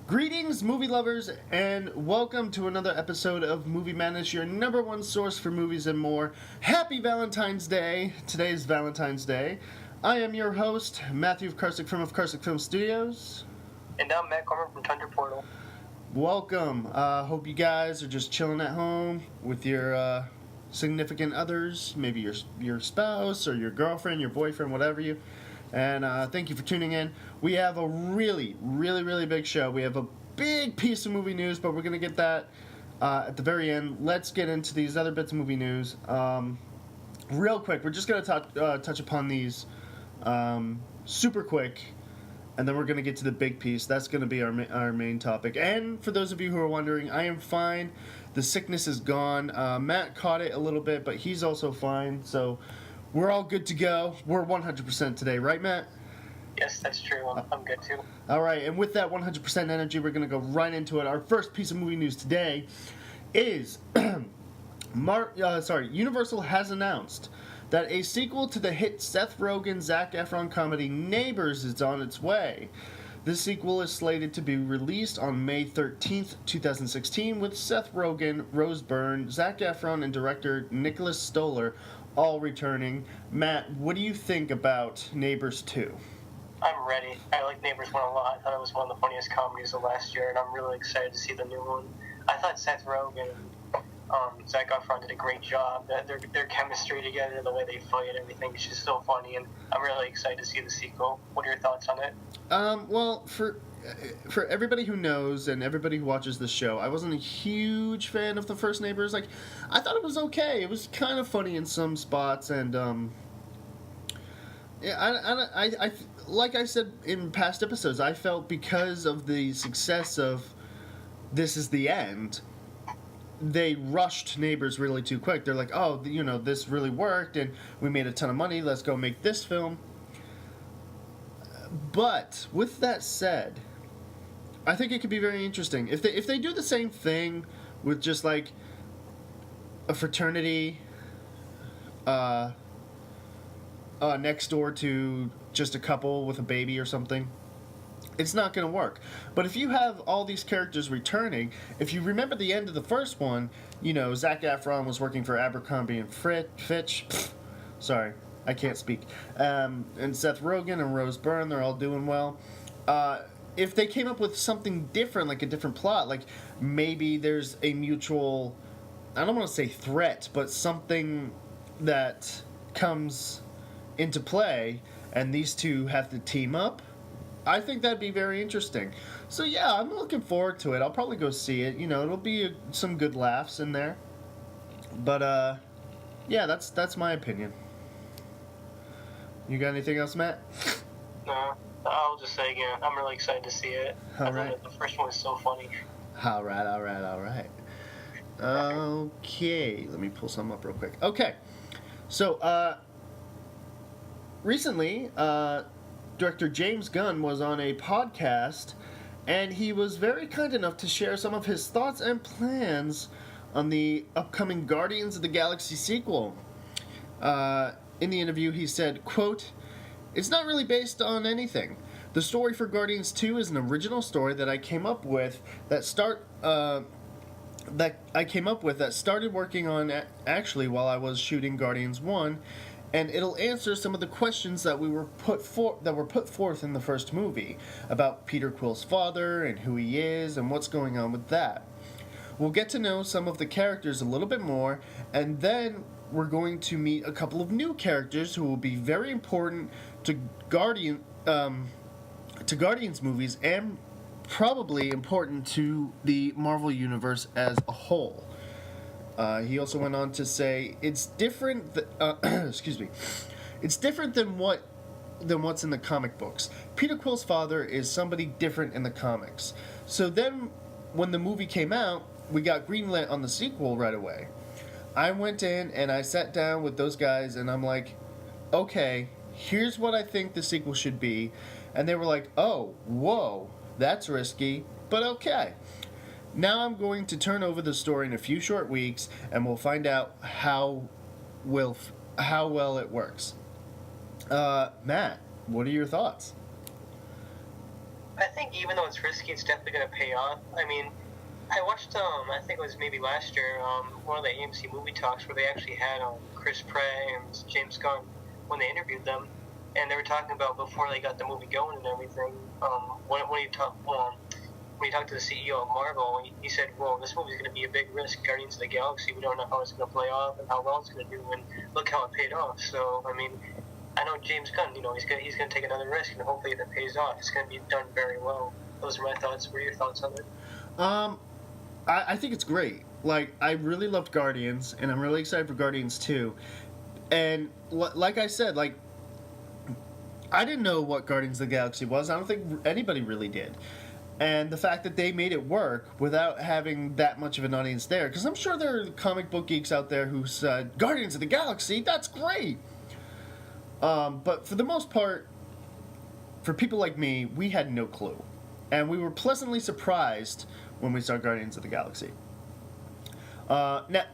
Greetings, movie lovers, and welcome to another episode of Movie Madness, your number one source for movies and more. Happy Valentine's Day! Today is Valentine's Day. I am your host, Matthew of Carsick Film Studios. And I'm Matt Cormer from Thunder Portal. Welcome. Hope you guys are just chilling at home with your significant others, maybe your spouse or your girlfriend, your boyfriend, whatever you. And thank you for tuning in. We have a really big show. We have a big piece of movie news, but we're going to get that at the very end. Let's get into these other bits of movie news. Real quick, we're just going to touch upon these super quick, and then we're going to get to the big piece. That's going to be our main topic. And for those of you who are wondering, I am fine. The sickness is gone. Matt caught it a little bit, but he's also fine, so we're all good to go. We're 100% today, right, Matt? Yes, that's true. I'm good too. All right, and with that 100% energy, we're going to go right into it. Our first piece of movie news today is Universal has announced that a sequel to the hit Seth Rogen, Zac Efron comedy Neighbors is on its way. This sequel is slated to be released on May 13th, 2016, with Seth Rogen, Rose Byrne, Zac Efron, and director Nicholas Stoller all returning. Matt, what do you think about Neighbors 2? I'm ready. I like Neighbors 1 a lot. I thought it was one of the funniest comedies of last year, and I'm really excited to see the new one. I thought Seth Rogen and Zac Efron did a great job. Their chemistry together, the way they fight, everything is just so funny, and I'm really excited to see the sequel. What are your thoughts on it? Well, for everybody who knows and everybody who watches this show, I wasn't a huge fan of the first Neighbors. Like, I thought it was okay. It was kind of funny in some spots, and yeah, I like I said in past episodes, I felt because of the success of This Is the End, they rushed Neighbors really too quick. They're like, oh, this really worked, and we made a ton of money. Let's go make this film. But with that said, I think it could be very interesting if they do the same thing with just like a fraternity next door to just a couple with a baby or something. It's not going to work. But if you have all these characters returning, if you remember the end of the first one, Zac Efron was working for Abercrombie and Fitch. Sorry, I can't speak. And Seth Rogen and Rose Byrne, they're all doing well. If they came up with something different, like a different plot, like maybe there's a mutual, I don't want to say threat, but something that comes into play, and these two have to team up, I think that'd be very interesting. So yeah, I'm looking forward to it. I'll probably go see it. It'll be some good laughs in there. But yeah, that's my opinion. You got anything else, Matt? No, I'll just say again, I'm really excited to see it. All I right. thought the first one was so funny. All right. Okay, let me pull some up real quick. Okay, so recently, director James Gunn was on a podcast, and he was very kind enough to share some of his thoughts and plans on the upcoming Guardians of the Galaxy sequel. In the interview, he said, quote, "It's not really based on anything. The story for Guardians 2 is an original story that I came up with that started working on actually while I was shooting Guardians 1, and it'll answer some of the questions that were put forth in the first movie about Peter Quill's father and who he is and what's going on with that. We'll get to know some of the characters a little bit more, and then we're going to meet a couple of new characters who will be very important to Guardians movies and probably important to the Marvel Universe as a whole." He also went on to say, "It's different. It's different than what's in the comic books. Peter Quill's father is somebody different in the comics. So then, when the movie came out, we got greenlit on the sequel right away. I went in and I sat down with those guys, and I'm like, okay, here's what I think the sequel should be." And they were like, "Oh, whoa, that's risky, but okay. Now I'm going to turn over the story in a few short weeks, and we'll find out how well it works." Matt, what are your thoughts? I think even though it's risky, it's definitely going to pay off. I mean, I watched, I think it was maybe last year, one of the AMC movie talks where they actually had Chris Pratt and James Gunn when they interviewed them, and they were talking about before they got the movie going and everything. When he talked to the CEO of Marvel, he said, "Well, this movie's going to be a big risk, Guardians of the Galaxy. We don't know how it's going to play off and how well it's going to do, and look how it paid off." So, I mean, I know James Gunn. He's going to take another risk, and hopefully, if it pays off, it's going to be done very well. Those are my thoughts. What are your thoughts on it? I think it's great. Like, I really loved Guardians, and I'm really excited for Guardians 2. And like I said, like, I didn't know what Guardians of the Galaxy was. I don't think anybody really did. And the fact that they made it work without having that much of an audience there, because I'm sure there are comic book geeks out there who said, Guardians of the Galaxy, that's great! But for the most part, for people like me, we had no clue. And we were pleasantly surprised when we saw Guardians of the Galaxy. Now,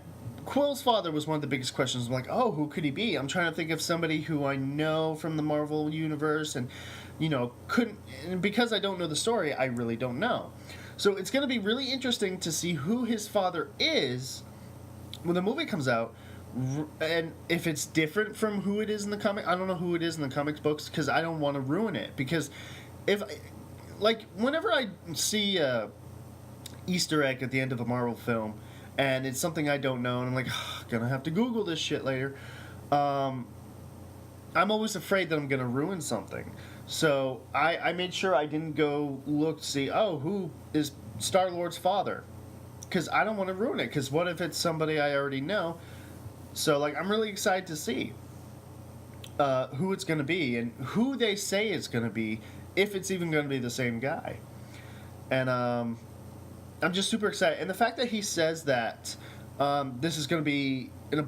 Quill's father was one of the biggest questions. I'm like, oh, who could he be? I'm trying to think of somebody who I know from the Marvel universe, and and because I don't know the story, I really don't know. So it's going to be really interesting to see who his father is when the movie comes out, and if it's different from who it is in the comic. I don't know who it is in the comics books because I don't want to ruin it. Because whenever I see a Easter egg at the end of a Marvel film, and it's something I don't know, and I'm like, gonna have to Google this shit later. I'm always afraid that I'm gonna ruin something. So I made sure I didn't go look to see, who is Star-Lord's father? Because I don't want to ruin it, because what if it's somebody I already know? So, like, I'm really excited to see who it's going to be, and who they say it's going to be, if it's even going to be the same guy. And I'm just super excited. And the fact that he says that this is going to be, they're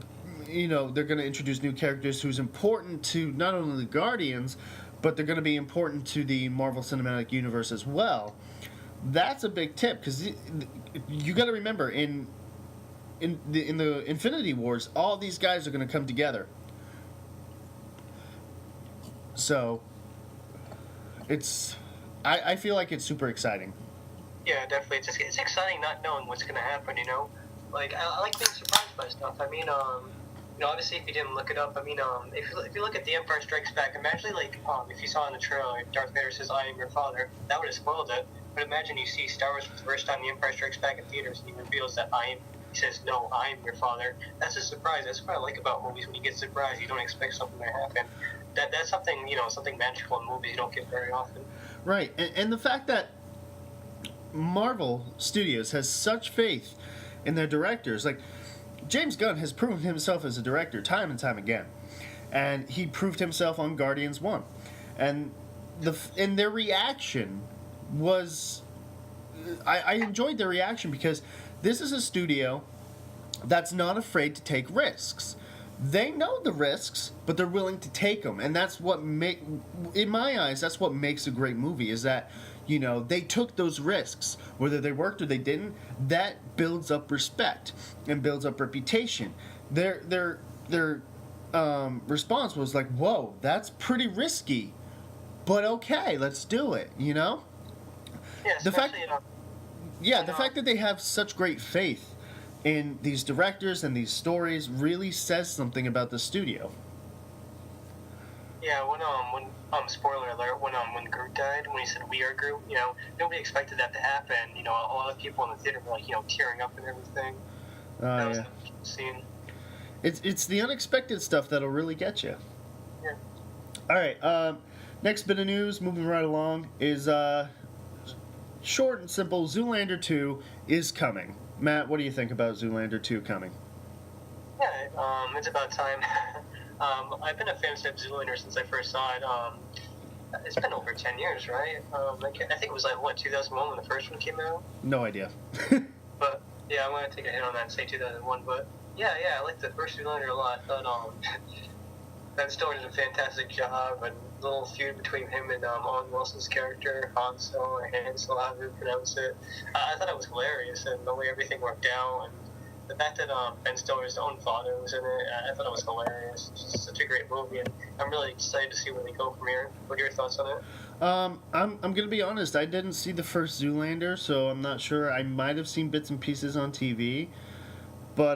going to introduce new characters who's important to not only the Guardians, but they're going to be important to the Marvel Cinematic Universe as well. That's a big tip, because you got to remember, in the Infinity Wars, all these guys are going to come together. So, I feel like it's super exciting. Yeah, definitely. It's exciting not knowing what's going to happen, Like, I like being surprised by stuff. I mean, obviously, if you didn't look it up, I mean, if you look at The Empire Strikes Back, imagine, if you saw in the trailer, Darth Vader says, "I am your father," that would have spoiled it. But imagine you see Star Wars for the first time, The Empire Strikes Back in theaters, and he reveals that he says, "No, I am your father." That's a surprise. That's what I like about movies. When you get surprised, you don't expect something to happen. That's something, something magical in movies you don't get very often. Right, and the fact that Marvel Studios has such faith in their directors, like, James Gunn has proven himself as a director time and time again, and he proved himself on Guardians 1, and their reaction was, I enjoyed their reaction, because this is a studio that's not afraid to take risks. They know the risks, but they're willing to take them, and that's what in my eyes, that's what makes a great movie, is that they took those risks. Whether they worked or they didn't, that builds up respect and builds up reputation. Their response was like, whoa, that's pretty risky, but okay, let's do it, Yeah, the fact, the fact that they have such great faith in these directors and these stories really says something about the studio. Yeah, when spoiler alert, when Groot died, when he said "We are Groot," nobody expected that to happen. A lot of people in the theater were tearing up and everything. That was a scene. It's the unexpected stuff that'll really get you. Yeah. All right. Next bit of news, moving right along, is short and simple. Zoolander 2 is coming. Matt, what do you think about Zoolander 2 coming? Yeah, it's about time. I've been a fan of Zoolander since I first saw it. It's been over 10 years, right? I think it was 2001 when the first one came out? No idea. But, yeah, I'm going to take a hit on that and say 2001. But, yeah, I liked the first Zoolander a lot. I thought Ben Stiller did a fantastic job, and the little feud between him and Owen Wilson's character, Hansel, or Hansel, however you pronounce it. I thought it was hilarious, and the way everything worked out, and the fact that Ben Stiller's own father was in it, I thought it was hilarious. It's just such a great movie, and I'm really excited to see where they go from here. What are your thoughts on it? I'm gonna be honest. I didn't see the first Zoolander, so I'm not sure. I might have seen bits and pieces on TV, but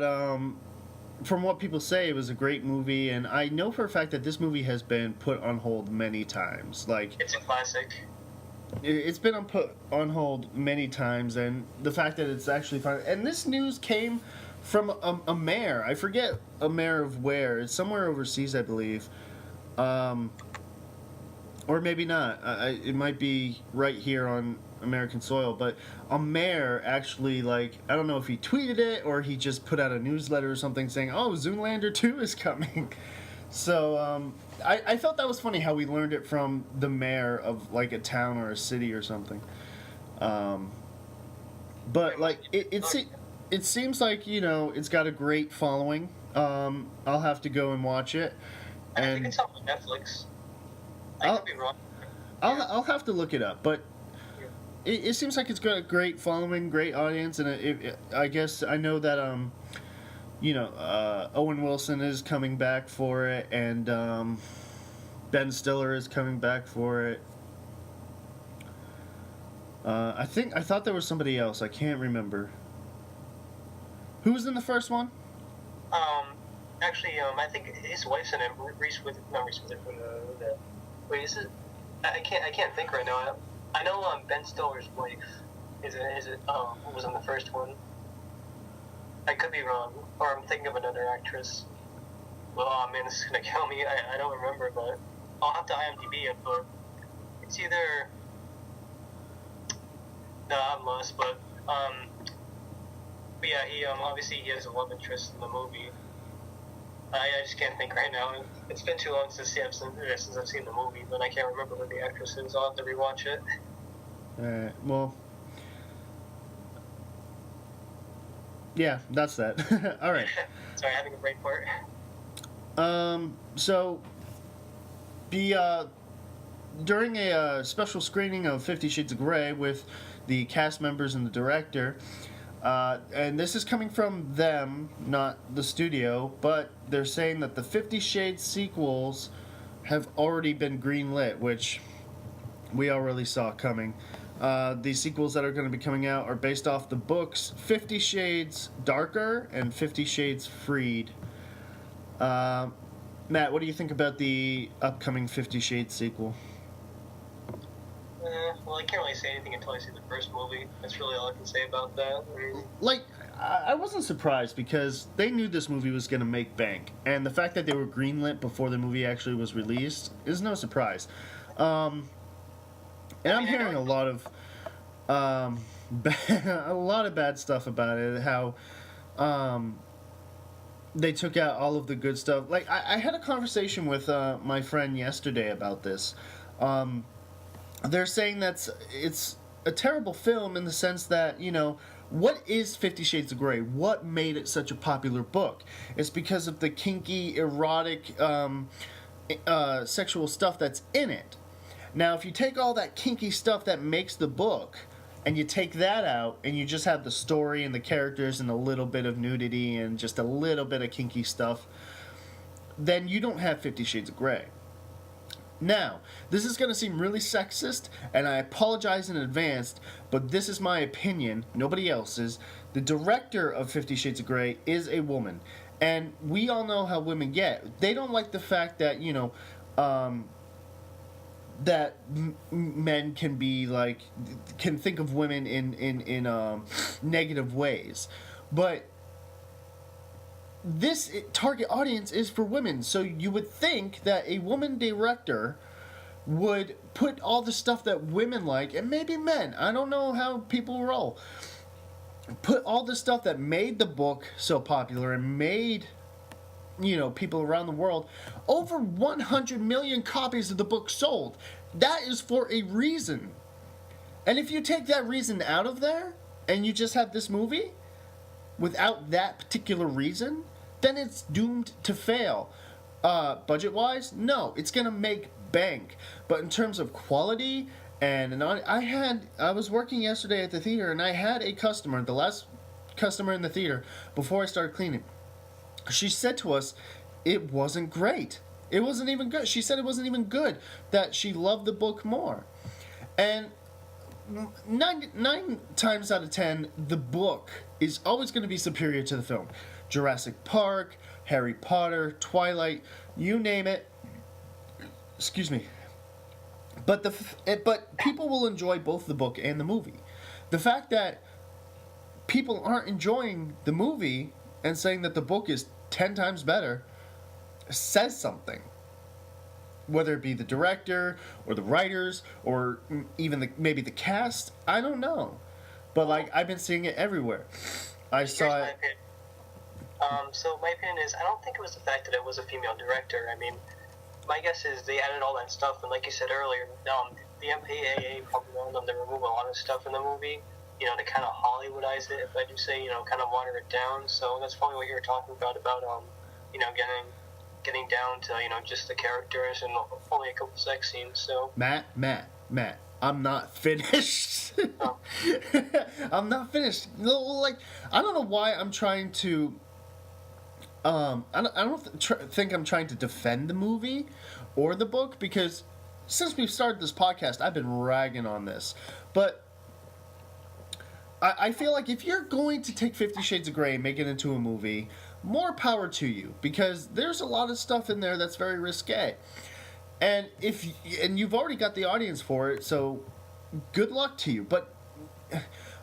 from what people say, it was a great movie, and I know for a fact that this movie has been put on hold many times. Like, It's a classic. it's been put on hold many times, and the fact that it's actually fun. And this news came from a mayor. I forget a mayor of where. It's somewhere overseas, I believe. Or maybe not. It might be right here on American soil. But a mayor actually, like, I don't know if he tweeted it or he just put out a newsletter or something saying, "Oh, Zoolander 2 is coming." So I thought that was funny how we learned it from the mayor of like a town or a city or something. But like it seems like, you know, it's got a great following. I'll have to go and watch it. I think And it's on Netflix. I could be wrong. I'll have to look it up, but it seems like it's got a great following, great audience, and I guess I know that you know, Owen Wilson is coming back for it, and Ben Stiller is coming back for it. I thought there was somebody else. I can't remember. Who was in the first one? Actually, I think his wife's in it. Not Reese Witherspoon. Wait, is it? I can't think right now. I know Ben Stiller's wife was in the first one. I could be wrong, or I'm thinking of another actress. Well, oh man, this is gonna kill me. I don't remember, but I'll have to IMDb it. But it's either no, I'm lost. But yeah, he obviously he has a love interest in the movie. I just can't think right now. It's been too long since I've seen the movie, but I can't remember who the actress is. I'll have to rewatch it. Well, yeah, that's that. All right. Sorry, having a brain fart. So the during a special screening of 50 Shades of Grey with the cast members and the director, and this is coming from them, not the studio, but they're saying that the 50 Shades sequels have already been greenlit, which we already saw coming. The sequels that are going to be coming out are based off the books 50 Shades Darker and 50 Shades Freed. Matt, what do you think about the upcoming 50 Shades sequel? Well, I can't really say anything until I see the first movie. That's really all I can say about that. Like, I wasn't surprised because they knew this movie was going to make bank. And the fact that they were greenlit before the movie actually was released is no surprise. And I'm hearing a lot of a lot of bad stuff about it. How they took out all of the good stuff. Like, I had a conversation with my friend yesterday about this. They're saying that it's a terrible film in the sense that, you know, what is 50 Shades of Grey? What made it such a popular book? It's because of the kinky, erotic, sexual stuff that's in it. Now, if you take all that kinky stuff that makes the book, and you take that out, and you just have the story and the characters and a little bit of nudity and just a little bit of kinky stuff, then you don't have 50 Shades of Grey. Now, this is going to seem really sexist, and I apologize in advance, but this is my opinion, nobody else's. The director of 50 Shades of Grey is a woman, and we all know how women get. They don't like the fact that, you know, that men can be like, can think of women in negative ways. But this target audience is for women, so you would think that a woman director would put all the stuff that women like, and maybe men, I don't know how people roll, put all the stuff that made the book so popular and made, you know, people around the world. Over 100 million copies of the book sold. That is for a reason. And if you take that reason out of there and you just have this movie without that particular reason, then it's doomed to fail. Budget wise, no, it's gonna make bank. But in terms of quality, and I was working yesterday at the theater, and I had a customer, the last customer in the theater before I started cleaning. She said to us, it wasn't great. It wasn't even good. She said it wasn't even good, that she loved the book more. And nine times out of 10, the book is always going to be superior to the film. Jurassic Park, Harry Potter, Twilight, you name it. Excuse me. But people will enjoy both the book and the movie. The fact that people aren't enjoying the movie and saying that the book is 10 times better says something. Whether it be the director or the writers or even maybe the cast, I don't know. But like, I've been seeing it everywhere. I saw it. So my opinion is, I don't think it was the fact that it was a female director. I mean, my guess is they added all that stuff, and like you said earlier, the MPAA probably wanted them to remove a lot of stuff in the movie, you know, to kind of Hollywoodize it, if I do say, you know, kind of water it down. So that's probably what you were talking about, you know, getting down to, you know, just the characters and only a couple sex scenes. So Matt, I'm not finished. Oh. I'm not finished. No, like, I don't know why I'm trying to. I don't think I'm trying to defend the movie or the book, because since we've started this podcast, I've been ragging on this. But I feel like if you're going to take 50 Shades of Grey and make it into a movie, more power to you, because there's a lot of stuff in there that's very risque. And you've already got the audience for it, so good luck to you. But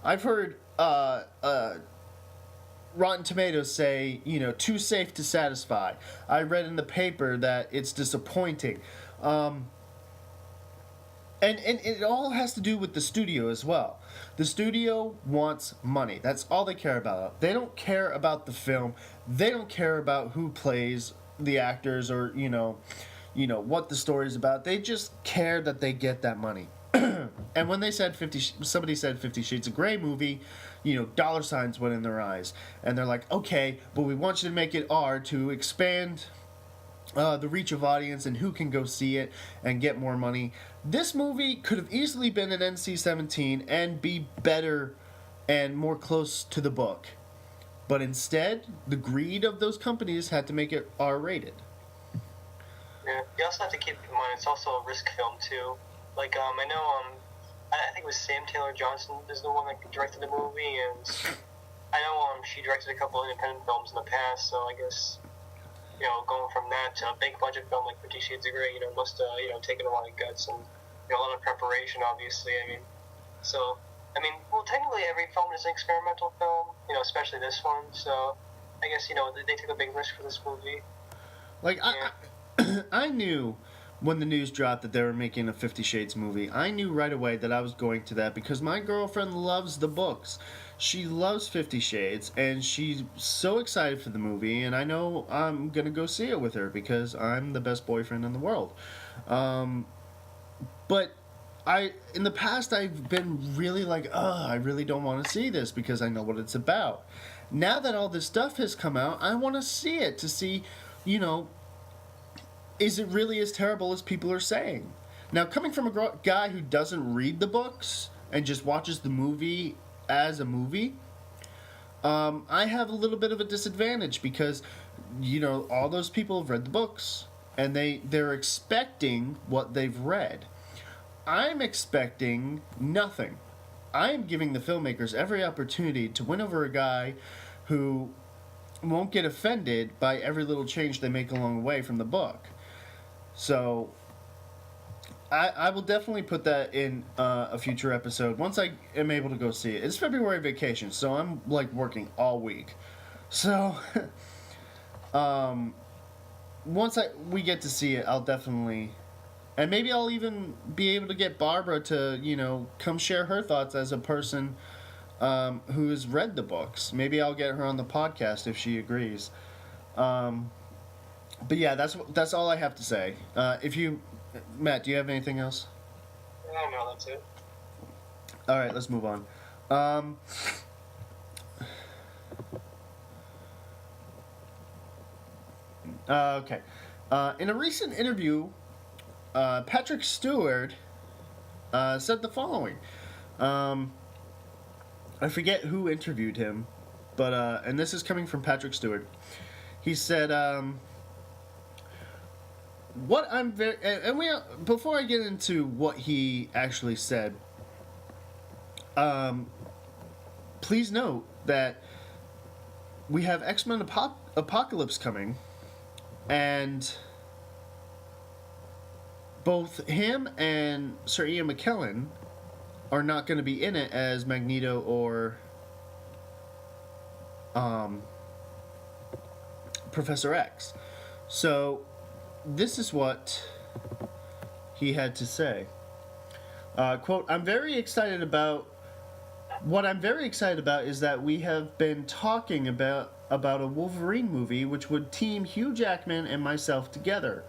I've heard Rotten Tomatoes say, you know, too safe to satisfy. I read in the paper that it's disappointing. And it all has to do with the studio as well. The studio wants money. That's all they care about. They don't care about the film. They don't care about who plays the actors or, you know, what the story's about. They just care that they get that money. And when they said somebody said 50 Shades of Grey movie, you know, dollar signs went in their eyes. And they're like, okay, but we want you to make it R to expand the reach of audience and who can go see it and get more money. This movie could have easily been an NC-17 and be better and more close to the book. But instead, the greed of those companies had to make it R-rated. Yeah, you also have to keep in mind it's also a risk film too. Like, I know, I think it was Sam Taylor Johnson is the one that directed the movie, and I know she directed a couple of independent films in the past, so I guess, you know, going from that to a big budget film like 50 Shades of Grey, you know, must have, you know, taken a lot of guts and, you know, a lot of preparation, obviously. I mean, so, I mean, well, technically every film is an experimental film, you know, especially this one, so I guess, you know, they took a big risk for this movie. Like, yeah. I knew when the news dropped that they were making a 50 Shades movie, I knew right away that I was going to that, because my girlfriend loves the books. She loves 50 Shades, and she's so excited for the movie, and I know I'm going to go see it with her, because I'm the best boyfriend in the world. But in the past, I've been really like, I really don't want to see this, because I know what it's about. Now that all this stuff has come out, I want to see it, to see, you know, is it really as terrible as people are saying? Now, coming from a guy who doesn't read the books and just watches the movie as a movie, I have a little bit of a disadvantage, because, you know, all those people have read the books and they're expecting what they've read. I'm expecting nothing. I'm giving the filmmakers every opportunity to win over a guy who won't get offended by every little change they make along the way from the book. So, I will definitely put that in a future episode once I am able to go see it. It's February vacation, so I'm, like, working all week. So, once we get to see it, I'll definitely... And maybe I'll even be able to get Barbara to, you know, come share her thoughts as a person who has read the books. Maybe I'll get her on the podcast if she agrees. But yeah, that's all I have to say. Matt, do you have anything else? No, that's it. All right, let's move on. Okay. In a recent interview, Patrick Stewart said the following. I forget who interviewed him, but and this is coming from Patrick Stewart. He said, "What I'm very and we before I get into what he actually said, please note that we have X-Men Apocalypse coming, and both him and Sir Ian McKellen are not going to be in it as Magneto or Professor X. So this is what he had to say. Quote, What I'm very excited about is that we have been talking about a Wolverine movie which would team Hugh Jackman and myself together.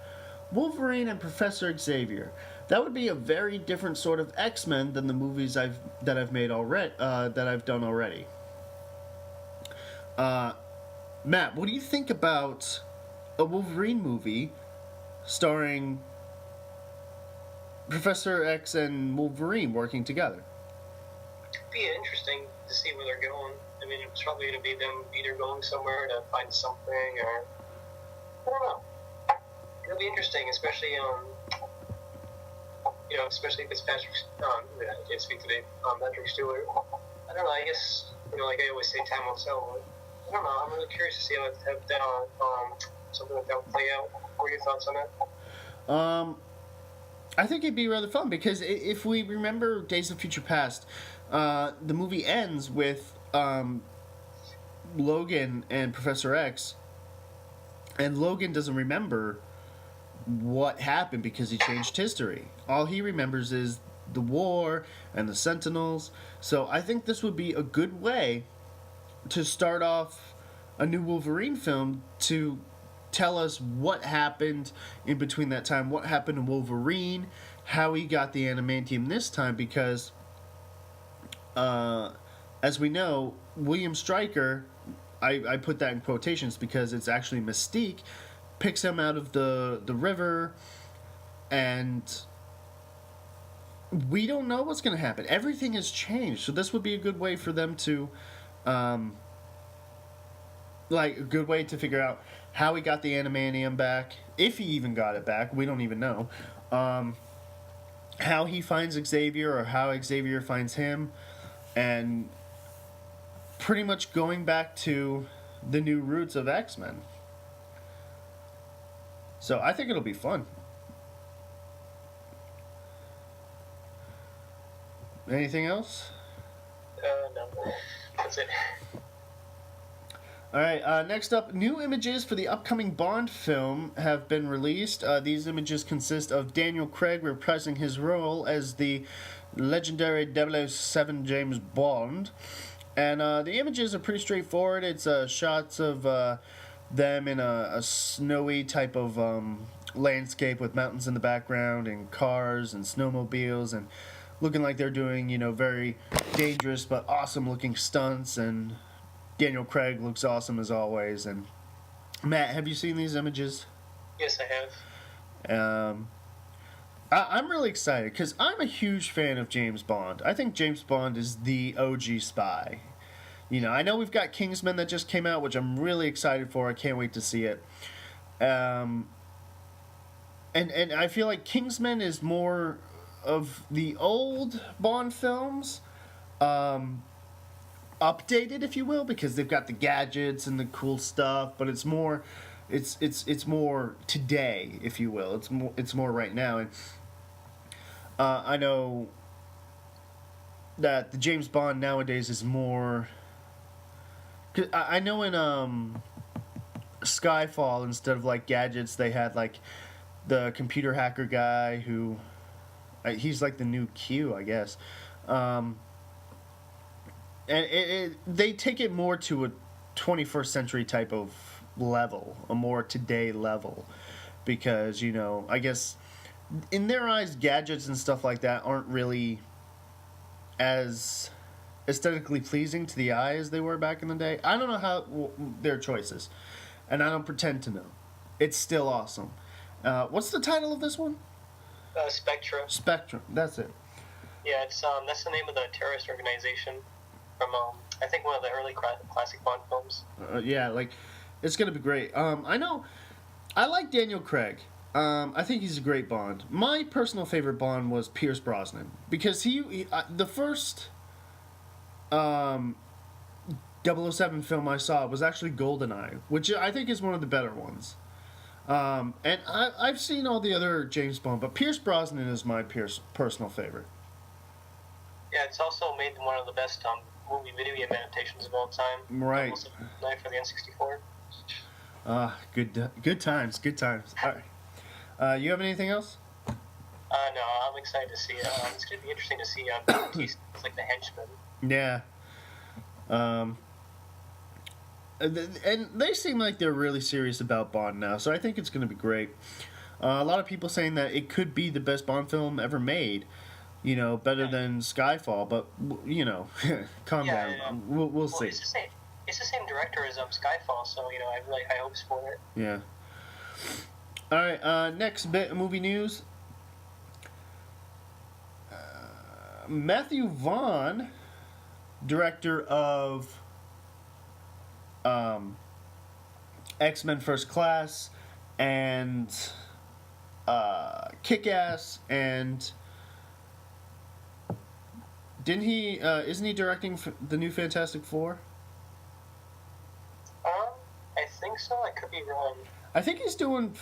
Wolverine and Professor Xavier. That would be a very different sort of X-Men than the movies I've done already. Matt, what do you think about a Wolverine movie starring Professor X and Wolverine working together? It'd be interesting to see where they're going. I mean, it's probably going to be them either going somewhere to find something, or I don't know. It'll be interesting, especially especially if it's Patrick. I can't speak today. Patrick Stewart. I don't know. I guess like I always say, time will tell. But I don't know. I'm really curious to see how something like that will play out. What are your thoughts on that? I think it'd be rather fun because if we remember Days of Future Past, the movie ends with Logan and Professor X, and Logan doesn't remember what happened because he changed history. All he remembers is the war and the Sentinels. So I think this would be a good way to start off a new Wolverine film, to tell us what happened in between that time, what happened to Wolverine, how he got the adamantium this time, because as we know, William Stryker, I put that in quotations because it's actually Mystique, picks him out of the river, and we don't know what's going to happen. Everything has changed, so this would be a good way for them to a good way to figure out how he got the adamantium back, if he even got it back. We don't even know. How he finds Xavier, or how Xavier finds him, and pretty much going back to the new roots of X-Men. So I think it'll be fun. Anything else? No. That's it. Alright, next up, new images for the upcoming Bond film have been released. These images consist of Daniel Craig reprising his role as the legendary 007 James Bond. And the images are pretty straightforward. It's shots of them in a snowy type of landscape with mountains in the background and cars and snowmobiles, and looking like they're doing, very dangerous but awesome looking stunts, and Daniel Craig looks awesome as always. And Matt, have you seen these images? Yes, I have. I'm really excited because I'm a huge fan of James Bond. I think James Bond is the OG spy. I know we've got Kingsman that just came out, which I'm really excited for. I can't wait to see it. And I feel like Kingsman is more of the old Bond films, updated, if you will, because they've got the gadgets and the cool stuff, but it's more today, if you will. It's more right now. And I know that the James Bond nowadays is more, 'cause I know in Skyfall, instead of like gadgets, they had like the computer hacker guy who he's like the new Q, I guess. And they take it more to a 21st century type of level, a more today level, because I guess in their eyes, gadgets and stuff like that aren't really as aesthetically pleasing to the eye as they were back in the day. I don't know how their choices, and I don't pretend to know. It's still awesome. What's the title of this one? Spectra. Spectrum. That's it. Yeah, it's that's the name of the terrorist organization from I think one of the early classic Bond films. Yeah, like it's gonna be great. I know. I like Daniel Craig. I think he's a great Bond. My personal favorite Bond was Pierce Brosnan because the first Double O Seven film I saw was actually GoldenEye, which I think is one of the better ones. And I've seen all the other James Bond, but Pierce Brosnan is my personal favorite. Yeah, it's also made one of the best movie video game adaptations of all time. Right. Night for the N64. Good times. All right. You have anything else? No, I'm excited to see it. It's going to be interesting to see Bautista as like the henchman. Yeah. And they seem like they're really serious about Bond now, so I think it's going to be great. A lot of people saying that it could be the best Bond film ever made. You know, better than Skyfall, but you know, calm down. Yeah. We'll see. It's the same director as Skyfall, so you know I have really high hopes for it. Yeah. All right. Next bit of movie news. Matthew Vaughn, director of X-Men First Class and Kick-Ass, and didn't he? Isn't he directing the new Fantastic Four? I think so. I could be wrong. I think he's doing.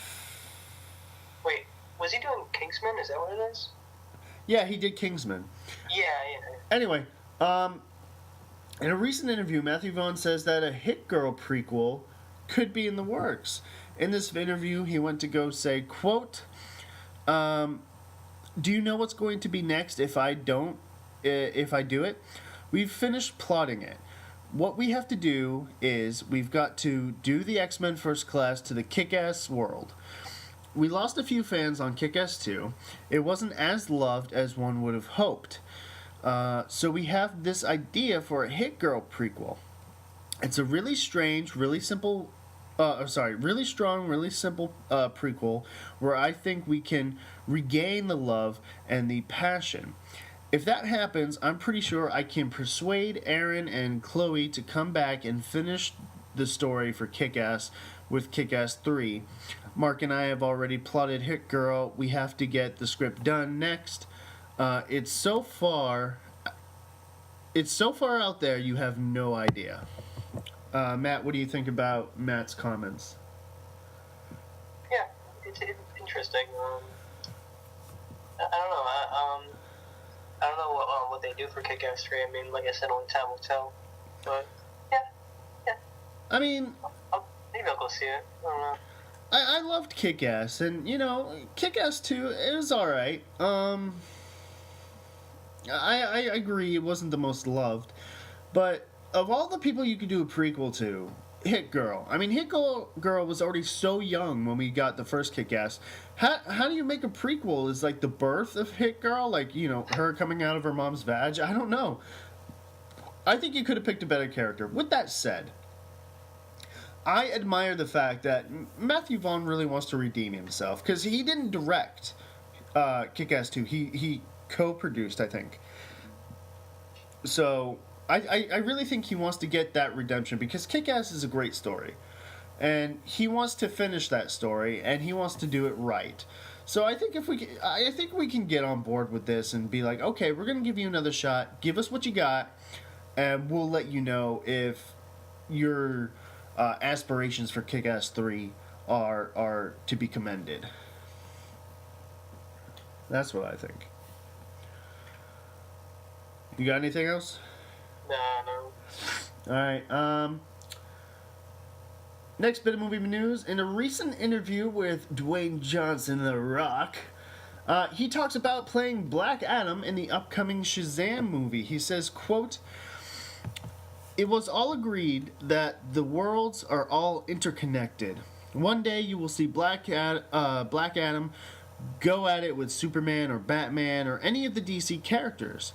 Wait, was he doing Kingsman? Is that what it is? Yeah, he did Kingsman. Yeah. Anyway, in a recent interview, Matthew Vaughn says that a Hit Girl prequel could be in the works. In this interview, he went to go say, quote, "Do you know what's going to be next if I do it? We've finished plotting it. What we have to do is we've got to do the X-Men First Class to the Kick-Ass world. We lost a few fans on Kick-Ass 2. It wasn't as loved as one would have hoped. So we have this idea for a Hit Girl prequel. It's a really strange, really simple, really strong, really simple prequel where I think we can regain the love and the passion. If that happens, I'm pretty sure I can persuade Aaron and Chloe to come back and finish the story for Kick-Ass with Kick-Ass 3. Mark and I have already plotted Hit Girl. We have to get the script done next. It's so far out there you have no idea." Matt, what do you think about Matt's comments? Yeah, it's interesting. I don't know. I don't know what they do for Kick-Ass 3. I mean, like I said, only time will tell. But yeah. I mean, maybe I'll go see it. I don't know. I loved Kick-Ass, and you know, Kick-Ass 2, it was all right. I agree it wasn't the most loved, but of all the people you could do a prequel to, Hit Girl. I mean, Hit Girl was already so young when we got the first Kick-Ass. How do you make a prequel? Is like the birth of Hit Girl, like, you know, her coming out of her mom's vag? I don't know. I think you could have picked a better character. With that said, I admire the fact that Matthew Vaughn really wants to redeem himself, because he didn't direct Kick-Ass 2. He co-produced, I think. So I really think he wants to get that redemption, because Kick-Ass is a great story. And he wants to finish that story, and he wants to do it right. So I think we can get on board with this and be like, okay, we're going to give you another shot. Give us what you got, and we'll let you know if your aspirations for Kick-Ass 3 are to be commended. That's what I think. You got anything else? No. Alright, next bit of movie news. In a recent interview with Dwayne Johnson, The Rock, he talks about playing Black Adam in the upcoming Shazam movie. He says, quote, "It was all agreed that the worlds are all interconnected. One day you will see Black Adam go at it with Superman or Batman or any of the DC characters.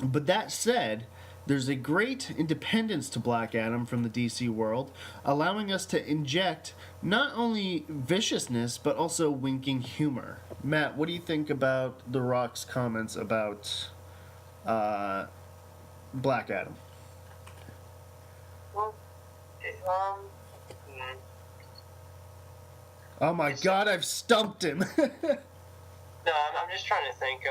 But that said, there's a great independence to Black Adam from the DC world, allowing us to inject not only viciousness, but also winking humor." Matt, what do you think about The Rock's comments about Black Adam? Hmm. Oh my God, I've stumped him. No, I'm just trying to think.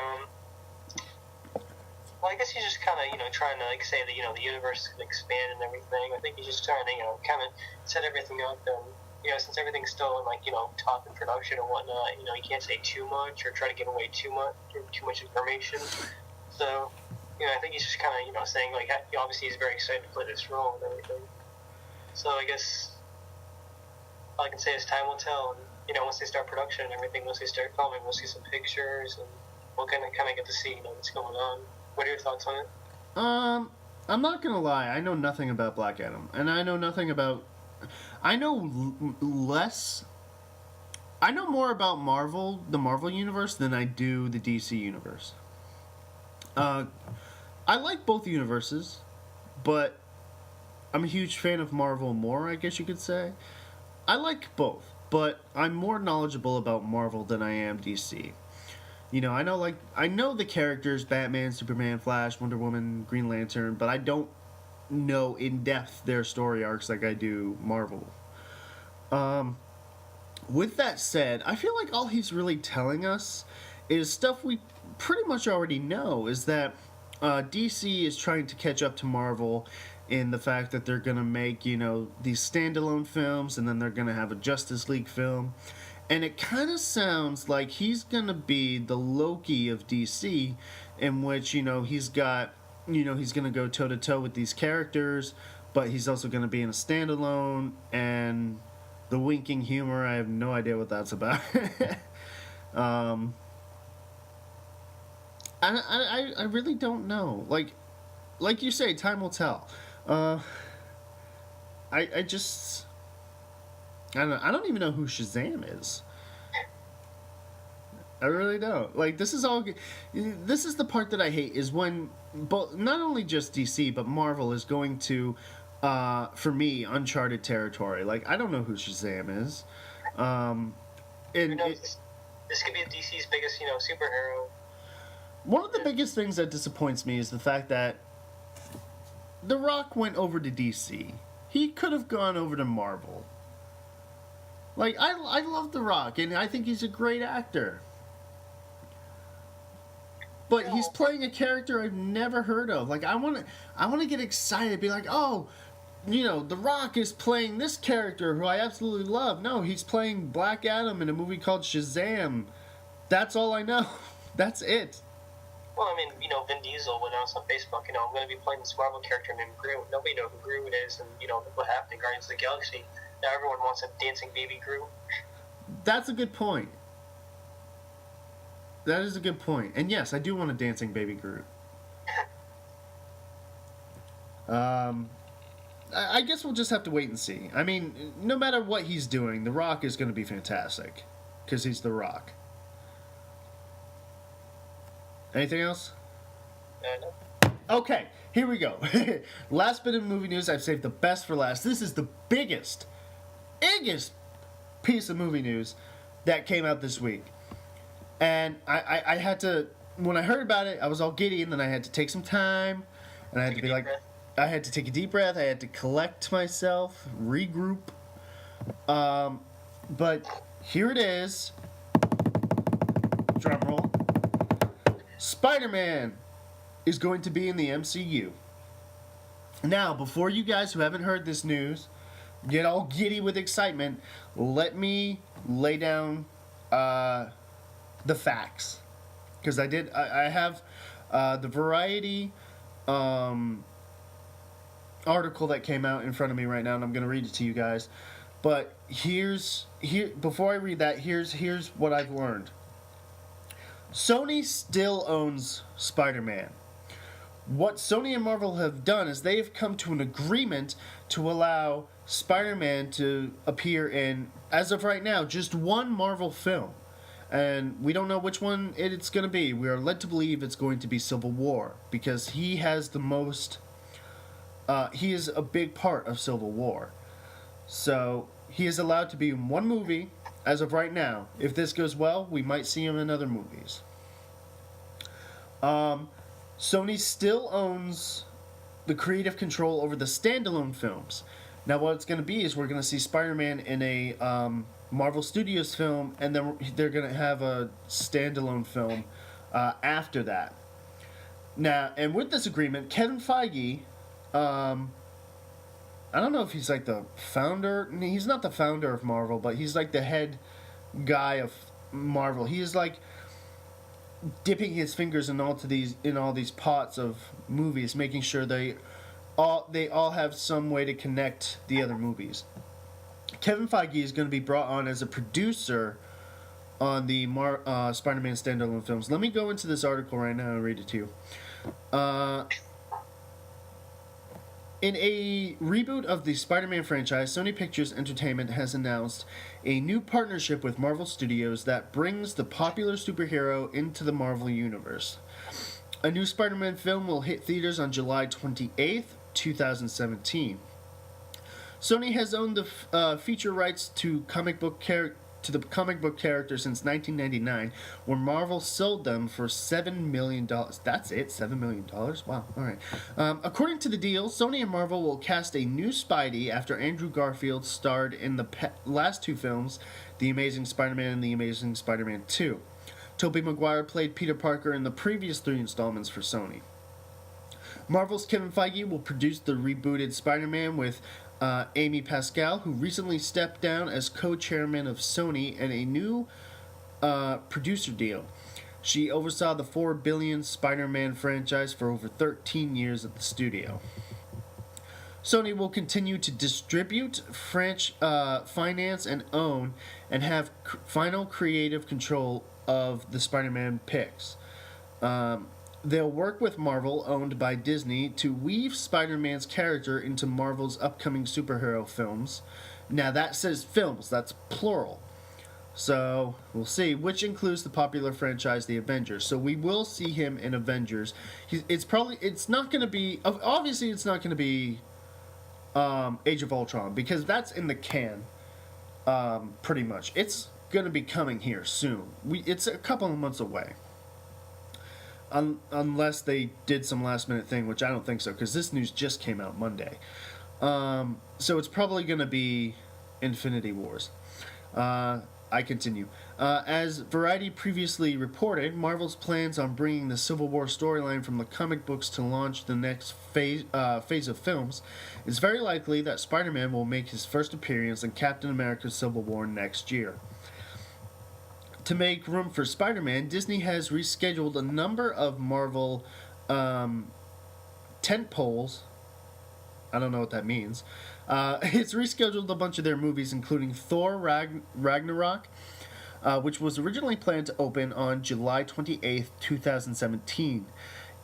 Well, I guess he's just kind of, trying to, like, say that, the universe can expand and everything. I think he's just trying to, kind of set everything up. And, since everything's still in, like, top in production and whatnot, he can't say too much or try to give away too much information. So, I think he's just kind of, saying, like, obviously he's very excited to play this role and everything. So I guess all I can say is time will tell. And, once they start production and everything, once they start filming, we'll see some pictures and we'll kind of get to see, what's going on. What are your thoughts on it? I'm not gonna lie. I know nothing about Black Adam, and I know nothing about. I know less. I know more about Marvel, the Marvel universe, than I do the DC universe. I like both universes, but I'm a huge fan of Marvel more, I guess you could say. I like both, but I'm more knowledgeable about Marvel than I am DC. I know the characters Batman, Superman, Flash, Wonder Woman, Green Lantern, but I don't know in depth their story arcs like I do Marvel. With that said, I feel like all he's really telling us is stuff we pretty much already know. Is that DC is trying to catch up to Marvel in the fact that they're gonna make these standalone films, and then they're gonna have a Justice League film. And it kind of sounds like he's going to be the Loki of DC, in which, he's got, he's going to go toe-to-toe with these characters, but he's also going to be in a standalone, and the winking humor, I have no idea what that's about. I really don't know. Like you say, time will tell. I just... I don't even know who Shazam is. I really don't. This is the part that I hate, is when not only just DC but Marvel is going to, for me, uncharted territory. I don't know who Shazam is. This could be DC's biggest, superhero. One of the biggest things that disappoints me is the fact that The Rock went over to DC. He could have gone over to Marvel. I love The Rock, and I think he's a great actor. But he's playing a character I've never heard of. I want to get excited, be like, oh, The Rock is playing this character who I absolutely love. No, he's playing Black Adam in a movie called Shazam. That's all I know. That's it. Well, I mean, Vin Diesel announced on Facebook, I'm going to be playing this Marvel character named Groot. Nobody knows who Groot is, and, what happened in Guardians of the Galaxy. Now everyone wants a dancing baby Groot. That's a good point. That is a good point. And yes, I do want a dancing baby Groot. I guess we'll just have to wait and see. I mean, no matter what he's doing, The Rock is going to be fantastic. Because he's The Rock. Anything else? No. Okay, here we go. Last bit of movie news. I've saved the best for last. This is the biggest piece of movie news that came out this week. And I had to, when I heard about it, I was all giddy, and then I had to take some time, and I had to be like, I had to take a deep breath, I had to collect myself, regroup. But here it is. Drum roll. Spider-Man is going to be in the MCU. Now, before you guys who haven't heard this news get all giddy with excitement, let me lay down the facts. Because I have the Variety article that came out in front of me right now, and I'm going to read it to you guys. But before I read that, here's what I've learned. Sony still owns Spider-Man. What Sony and Marvel have done is they have come to an agreement to allow Spider-Man to appear in, as of right now, just one Marvel film. And we don't know which one it's going to be. We are led to believe it's going to be Civil War, because he has the most... he is a big part of Civil War. So he is allowed to be in one movie as of right now. If this goes well, we might see him in other movies. Sony still owns the creative control over the standalone films. Now, what it's going to be is we're going to see Spider-Man in a Marvel Studios film, and then they're going to have a standalone film after that. Now, and with this agreement, Kevin Feige, I don't know if he's like the founder. He's not the founder of Marvel, but he's like the head guy of Marvel. He is like dipping his fingers in all these pots of movies, making sure they all have some way to connect the other movies. Kevin Feige is going to be brought on as a producer on the Spider-Man standalone films. Let me go into this article right now and read it to you. In a reboot of the Spider-Man franchise, Sony Pictures Entertainment has announced a new partnership with Marvel Studios that brings the popular superhero into the Marvel Universe. A new Spider-Man film will hit theaters on July 28th, 2017. Sony has owned the feature rights to the comic book character since 1999, when Marvel sold them for $7 million. That's it? $7 million? Wow. All right. According to the deal, Sony and Marvel will cast a new Spidey after Andrew Garfield starred in the last two films, The Amazing Spider-Man and The Amazing Spider-Man 2. Tobey Maguire played Peter Parker in the previous 3 installments for Sony. Marvel's Kevin Feige will produce the rebooted Spider-Man with Amy Pascal, who recently stepped down as co-chairman of Sony, and a new producer deal. She oversaw the $4 billion Spider-Man franchise for over 13 years at the studio. Sony will continue to distribute, finance, and own, and have final creative control of the Spider-Man picks. They'll work with Marvel, owned by Disney, to weave Spider-Man's character into Marvel's upcoming superhero films. Now that says films, that's plural. So we'll see, which includes the popular franchise The Avengers. So we will see him in Avengers. It's not going to be, obviously it's not going to be Age of Ultron, because that's in the can, pretty much. It's going to be coming here soon. It's a couple of months away. Unless they did some last minute thing, which I don't think so, because this news just came out Monday. So it's probably going to be Infinity Wars. I continue. As Variety previously reported, Marvel's plans on bringing the Civil War storyline from the comic books to launch the next phase of films. It's very likely that Spider-Man will make his first appearance in Captain America's Civil War next year. To make room for Spider-Man, Disney has rescheduled a number of Marvel tentpoles. I don't know what that means. It's rescheduled a bunch of their movies, including Thor Ragnarok, which was originally planned to open on July 28th, 2017.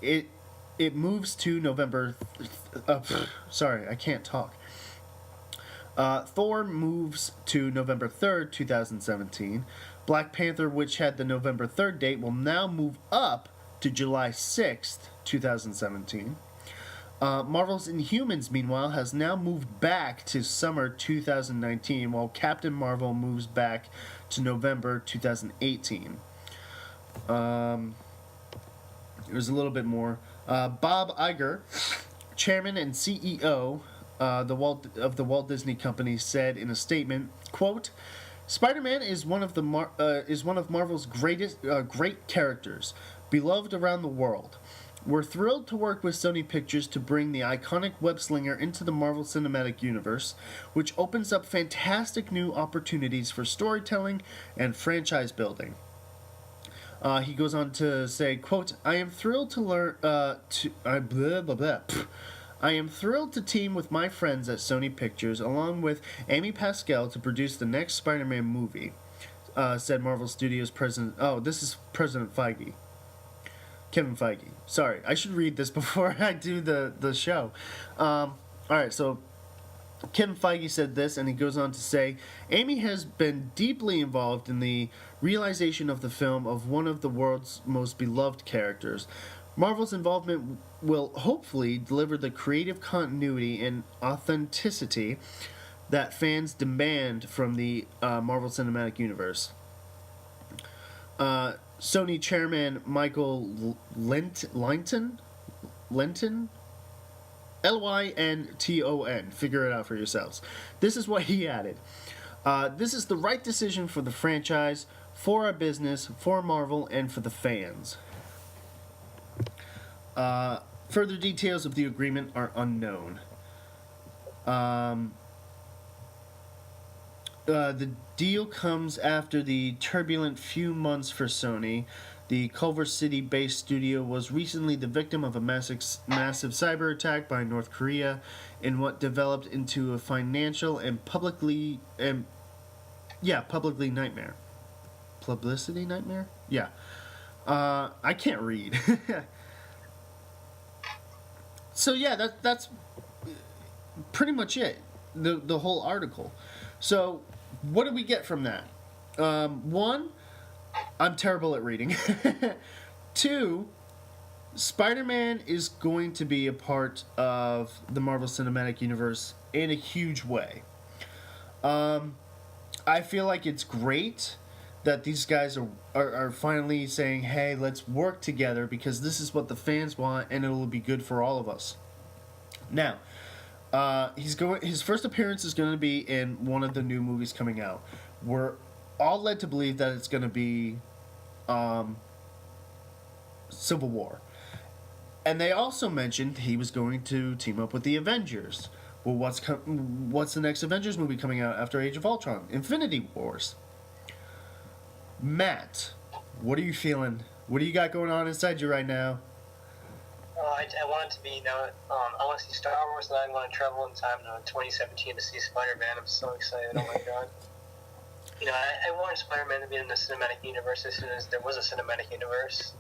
It moves to November... sorry, I can't talk. Thor moves to November 3rd, 2017. Black Panther, which had the November 3rd date, will now move up to July 6th, 2017. Marvel's Inhumans, meanwhile, has now moved back to summer 2019, while Captain Marvel moves back to November 2018. There's a little bit more. Bob Iger, chairman and CEO of the Walt Disney Company, said in a statement, quote, Spider-Man is one of Marvel's great characters, beloved around the world. We're thrilled to work with Sony Pictures to bring the iconic web-slinger into the Marvel Cinematic Universe, which opens up fantastic new opportunities for storytelling and franchise building. He goes on to say, quote, I am thrilled I am thrilled to team with my friends at Sony Pictures, along with Amy Pascal, to produce the next Spider-Man movie, said Marvel Studios president... Oh, this is President Feige. Kevin Feige. Sorry, I should read this before I do the show. Alright, so Kevin Feige said this, and he goes on to say, Amy has been deeply involved in the realization of the film of one of the world's most beloved characters. Marvel's involvement will hopefully deliver the creative continuity and authenticity that fans demand from the Marvel Cinematic Universe. Sony chairman Michael Lenton Lynton. Figure it out for yourselves. This is what he added. This is the right decision for the franchise, for our business, for Marvel, and for the fans. Further details of the agreement are unknown. The deal comes after the turbulent few months for Sony. The Culver City-based studio was recently the victim of a massive cyber attack by North Korea in what developed into a financial and publicly nightmare. Publicity nightmare? Yeah. I can't read. So yeah, that's pretty much it. The whole article. So what do we get from that? One, I'm terrible at reading. Two, Spider-Man is going to be a part of the Marvel Cinematic Universe in a huge way. I feel like it's great that these guys are finally saying, hey, let's work together because this is what the fans want and it'll be good for all of us. Now, his first appearance is going to be in one of the new movies coming out. We're all led to believe that it's going to be Civil War. And they also mentioned he was going to team up with the Avengers. Well, what's the next Avengers movie coming out after Age of Ultron? Infinity Wars. Matt, what are you feeling? What do you got going on inside you right now? I want it to be now. I want to see Star Wars, and I want to travel in time to 2017 to see Spider-Man. I'm so excited! Oh my god! You know, I wanted Spider-Man to be in the cinematic universe as soon as there was a cinematic universe.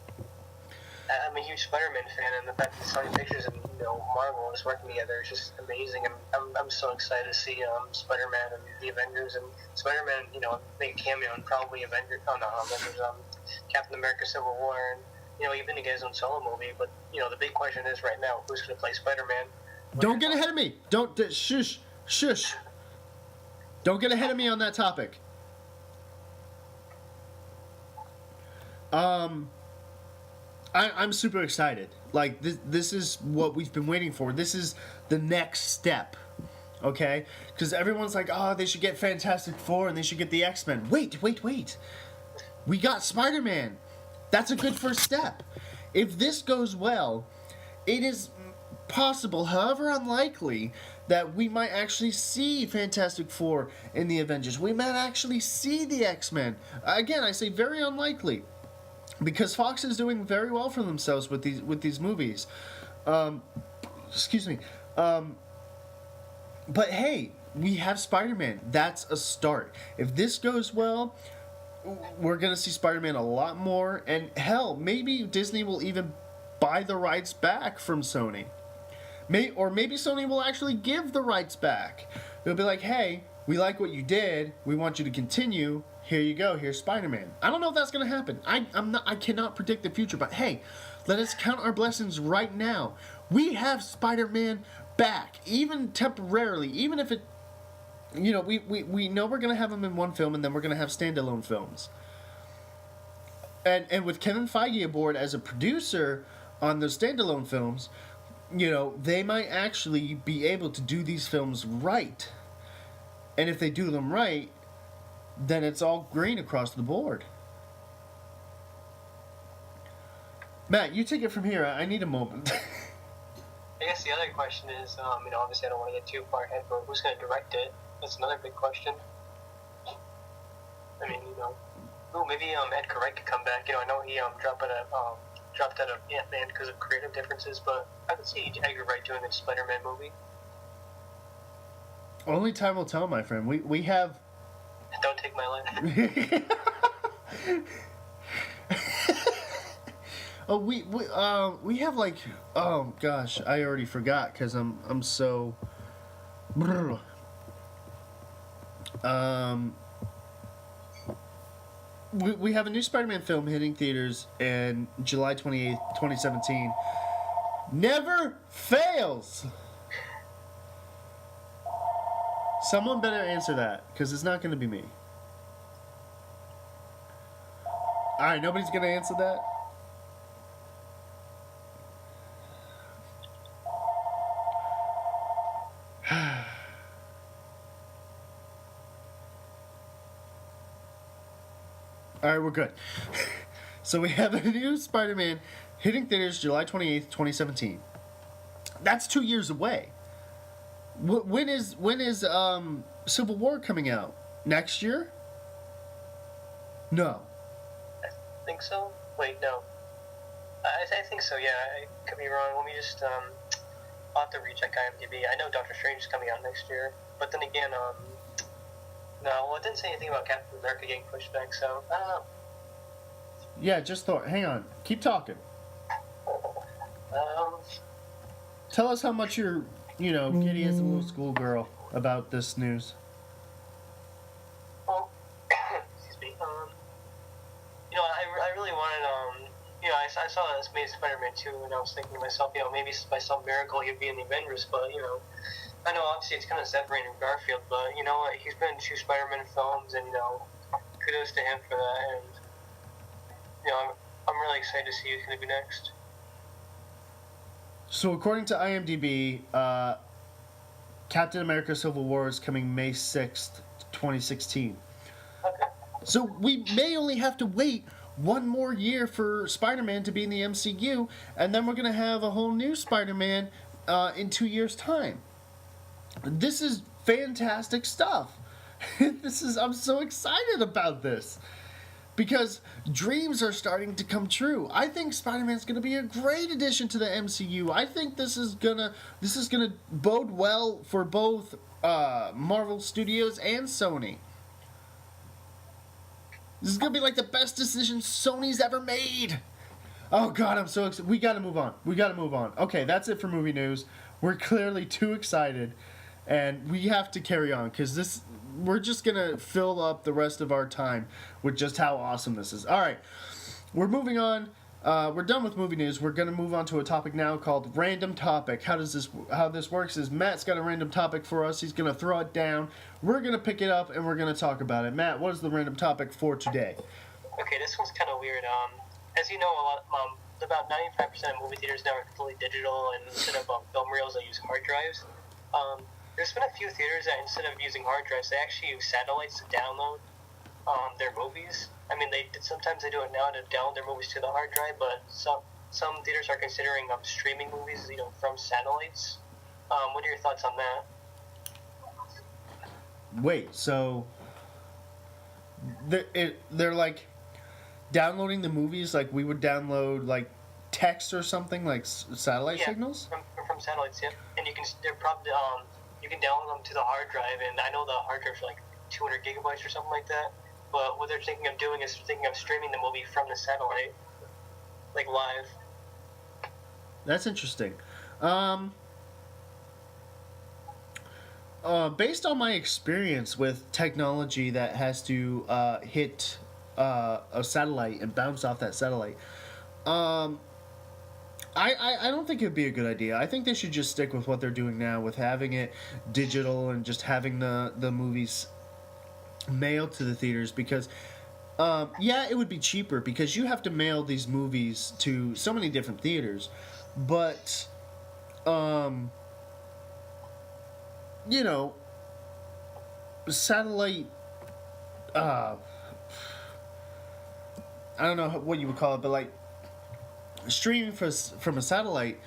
I'm a huge Spider-Man fan, and the fact that Sony Pictures and Marvel is working together is just amazing. And I'm so excited to see Spider-Man and the Avengers, and Spider-Man, make a cameo and probably Captain America: Civil War, and even to get his own solo movie. But the big question is right now, who's going to play Spider-Man? Don't get ahead of me. Don't shush. Don't get ahead of me on that topic. I'm super excited. Like, this is what we've been waiting for. This is the next step, okay? Because everyone's like, oh, they should get Fantastic Four and they should get the X-Men. Wait. We got Spider-Man. That's a good first step. If this goes well, it is possible, however unlikely, that we might actually see Fantastic Four in the Avengers. We might actually see the X-Men. Again, I say very unlikely. Because Fox is doing very well for themselves with these movies. Excuse me. But hey, we have Spider-Man. That's a start. If this goes well, we're going to see Spider-Man a lot more. And hell, maybe Disney will even buy the rights back from Sony. Or maybe Sony will actually give the rights back. They'll be like, hey, we like what you did. We want you to continue. Here you go. Here's Spider-Man. I don't know if that's going to happen. I cannot predict the future. But hey, let us count our blessings right now. We have Spider-Man back, even temporarily. Even if it, we know we're going to have him in one film, and then we're going to have standalone films. And with Kevin Feige aboard as a producer on those standalone films, they might actually be able to do these films right. And if they do them right, then it's all green across the board. Matt, you take it from here. I need a moment. I guess the other question is, obviously I don't want to get too far ahead, but who's going to direct it? That's another big question. I mean, maybe Edgar Wright could come back. I know he dropped out of Ant-Man because of creative differences, but I could see Edgar Wright doing a Spider-Man movie. Only time will tell, my friend. We have... Don't take my line. Oh, we have like, oh gosh, I already forgot because I'm so. We have a new Spider-Man film hitting theaters in July 28th, 2017. Never fails. Someone better answer that, because it's not going to be me. Alright, nobody's going to answer that? All right, we're good. So we have a new Spider-Man hitting theaters July 28th, 2017. That's 2 years away. When is Civil War coming out? Next year? No. I think so. Wait, no. I think so. Yeah, I could be wrong. Let me just I'll have to recheck IMDb. I know Doctor Strange is coming out next year, but then again, no. Well, it didn't say anything about Captain America getting pushed back, so I don't know. Yeah, just thought. Hang on. Keep talking. Um, Tell us how much you're, giddy as a little schoolgirl about this news. well, excuse me. I really wanted, I saw this Amazing Spider-Man 2, and I was thinking to myself, maybe by some miracle he'd be in the Avengers, but, I know obviously it's kind of separating from Garfield, but, you know what, he's been in 2 Spider-Man films, and, kudos to him for that, and, I'm really excited to see who's going to be next. So according to IMDb, Captain America Civil War is coming May 6th, 2016. Okay. So we may only have to wait one more year for Spider-Man to be in the MCU, and then we're going to have a whole new Spider-Man in 2 years' time. This is fantastic stuff. I'm so excited about this. Because dreams are starting to come true. I think Spider-Man's going to be a great addition to the MCU. I think this is gonna bode well for both Marvel Studios and Sony. This is going to be like the best decision Sony's ever made. Oh God, I'm so excited. We got to move on. Okay, that's it for movie news. We're clearly too excited, and we have to carry on because we're just going to fill up the rest of our time with just how awesome this is. All right, we're moving on. We're done with movie news. We're going to move on to a topic now called Random Topic. How this works is Matt's got a random topic for us. He's going to throw it down. We're going to pick it up, and we're going to talk about it. Matt, what is the random topic for today? Okay, this one's kind of weird. As you know, about 95% of movie theaters now are completely digital, and instead of film reels, they use hard drives. There's been a few theaters that instead of using hard drives, they actually use satellites to download their movies. I mean, sometimes they do it now to download their movies to the hard drive, but some theaters are considering streaming movies, from satellites. What are your thoughts on that? Wait, so they're like downloading the movies like we would download like text or something, like satellite signals? From satellites, yeah. And they're probably you can download them to the hard drive, and I know the hard drives are like 200 gigabytes or something like that. But what they're thinking of doing is streaming the movie from the satellite, like live. That's interesting. Based on my experience with technology that has to hit a satellite and bounce off that satellite, I don't think it'd be a good idea. I think they should just stick with what they're doing now, with having it digital and just having the movies mailed to the theaters, because it would be cheaper because you have to mail these movies to so many different theaters, but satellite I don't know what you would call it, but like streaming from a satellite,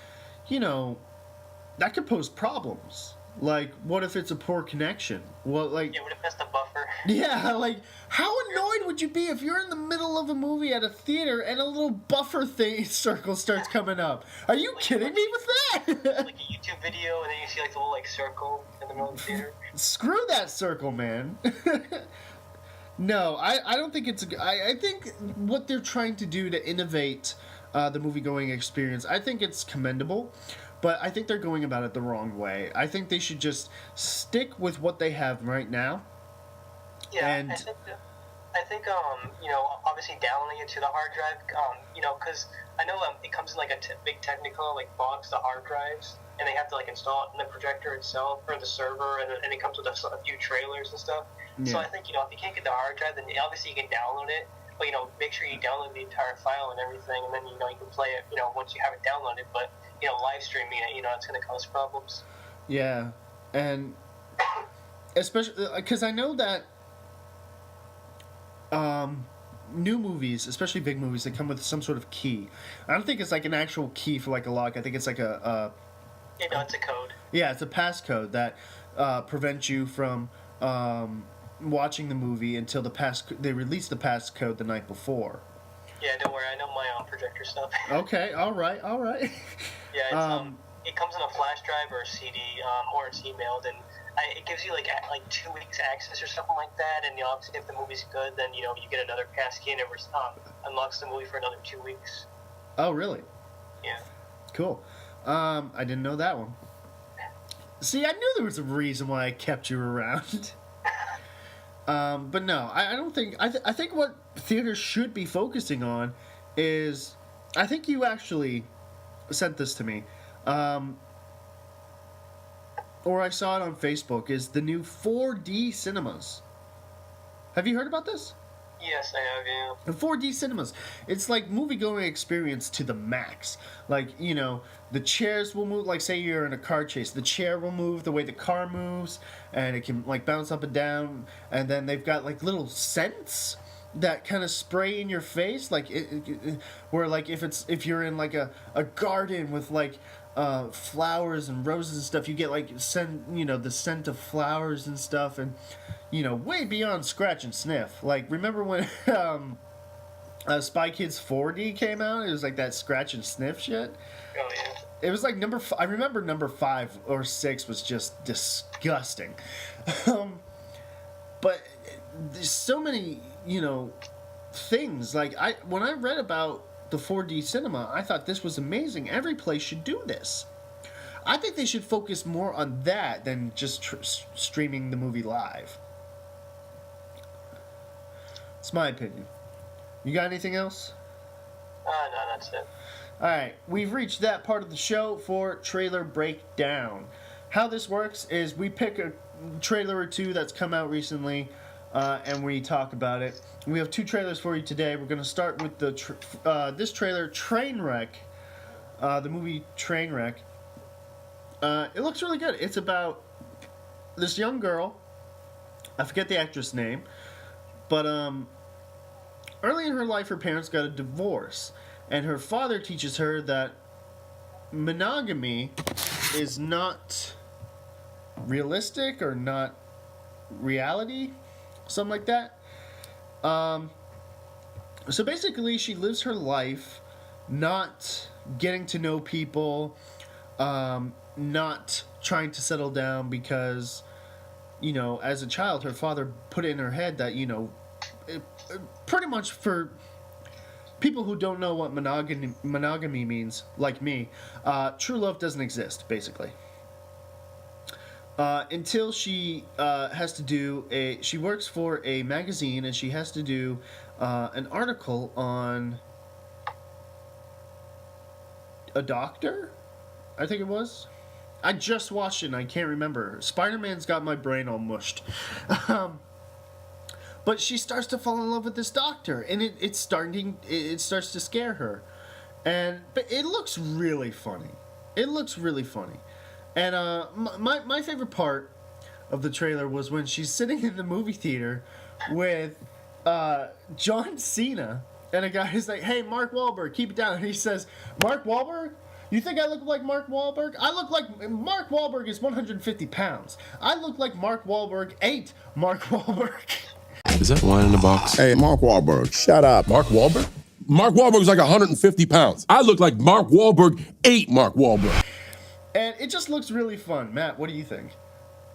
that could pose problems. Like, what if it's a poor connection? Well, like, what if that's the buffer? Yeah, like, how annoyed would you be if you're in the middle of a movie at a theater and a little buffer circle starts coming up? Are you kidding me with that? Like a YouTube video, and then you see like the little circle in the middle of the theater. Screw that circle, man. No, I don't think it's I think what they're trying to do to innovate the movie-going experience, I think it's commendable, but I think they're going about it the wrong way. I think they should just stick with what they have right now. Yeah, and I think obviously downloading it to the hard drive, because I know it comes in like a big technical box, the hard drives, and they have to install it in the projector itself or the server, and it comes with a few trailers and stuff. Yeah. So I think if you can't get the hard drive, then obviously you can download it, but make sure you download the entire file and everything, and then you can play it once you have it downloaded. But live streaming it, it's going to cause problems. Yeah, and especially because I know that new movies, especially big movies, that come with some sort of key. I don't think it's like an actual key for like a lock. I think it's like it's a code. yeah, it's a passcode that prevents you from watching the movie until they release the passcode the night before. Yeah, don't worry, I know my projector stuff. Okay, all right. Yeah, it comes in a flash drive or a CD, or it's emailed, and it gives you like 2 weeks access or something like that. And obviously, if the movie's good, then you get another passkey and it unlocks the movie for another 2 weeks. Oh, really? Yeah. Cool. I didn't know that one. See, I knew there was a reason why I kept you around. But no, I don't think... I think what theaters should be focusing on is... I think you actually sent this to me. Or I saw it on Facebook, is the new 4D cinemas. Have you heard about this? Yes, I have, yeah. The 4D cinemas. It's like movie-going experience to the max. Like, the chairs will move. Like, say you're in a car chase. The chair will move the way the car moves. And it can, like, bounce up and down. And then they've got, like, little scents that kind of spray in your face. Like, where, like, if you're in, like, a garden with, like... flowers and roses and stuff, you get like the scent of flowers and stuff, and way beyond scratch and sniff. Like, remember when Spy Kids 4D came out? It was like that scratch and sniff shit. Oh yeah. It was like I remember number 5 or 6 was just disgusting. But there's so many things. Like, when I read about the 4D cinema, I thought this was amazing. Every place should do this. I think they should focus more on that than just streaming the movie live. It's my opinion. You got anything else? No, that's it. Alright, we've reached that part of the show for Trailer Breakdown. How this works is we pick a trailer or two that's come out recently, and we talk about it. We have 2 trailers for you today. We're going to start with this trailer, Trainwreck, the movie Trainwreck. It looks really good. It's about this young girl. I forget the actress' name, but early in her life, her parents got a divorce, and her father teaches her that monogamy is not realistic or not reality. Something like that. So basically, she lives her life not getting to know people, not trying to settle down because, as a child, her father put it in her head that, pretty much for people who don't know what monogamy means, like me, true love doesn't exist, basically. Until she has to do she works for a magazine, and she has to do an article on a doctor, I think it was. I just watched it and I can't remember. Spider-Man's got my brain all mushed. But she starts to fall in love with this doctor, and it starts to scare her. But it looks really funny. And my favorite part of the trailer was when she's sitting in the movie theater with John Cena, and a guy is like, "Hey, Mark Wahlberg, keep it down." And he says, "Mark Wahlberg? You think I look like Mark Wahlberg? I look like Mark Wahlberg is 150 pounds. I look like Mark Wahlberg ate Mark Wahlberg." Is that wine in the box? Hey, Mark Wahlberg, shut up. Mark Wahlberg? Mark Wahlberg's like 150 pounds. I look like Mark Wahlberg ate Mark Wahlberg. And it just looks really fun. Matt, what do you think?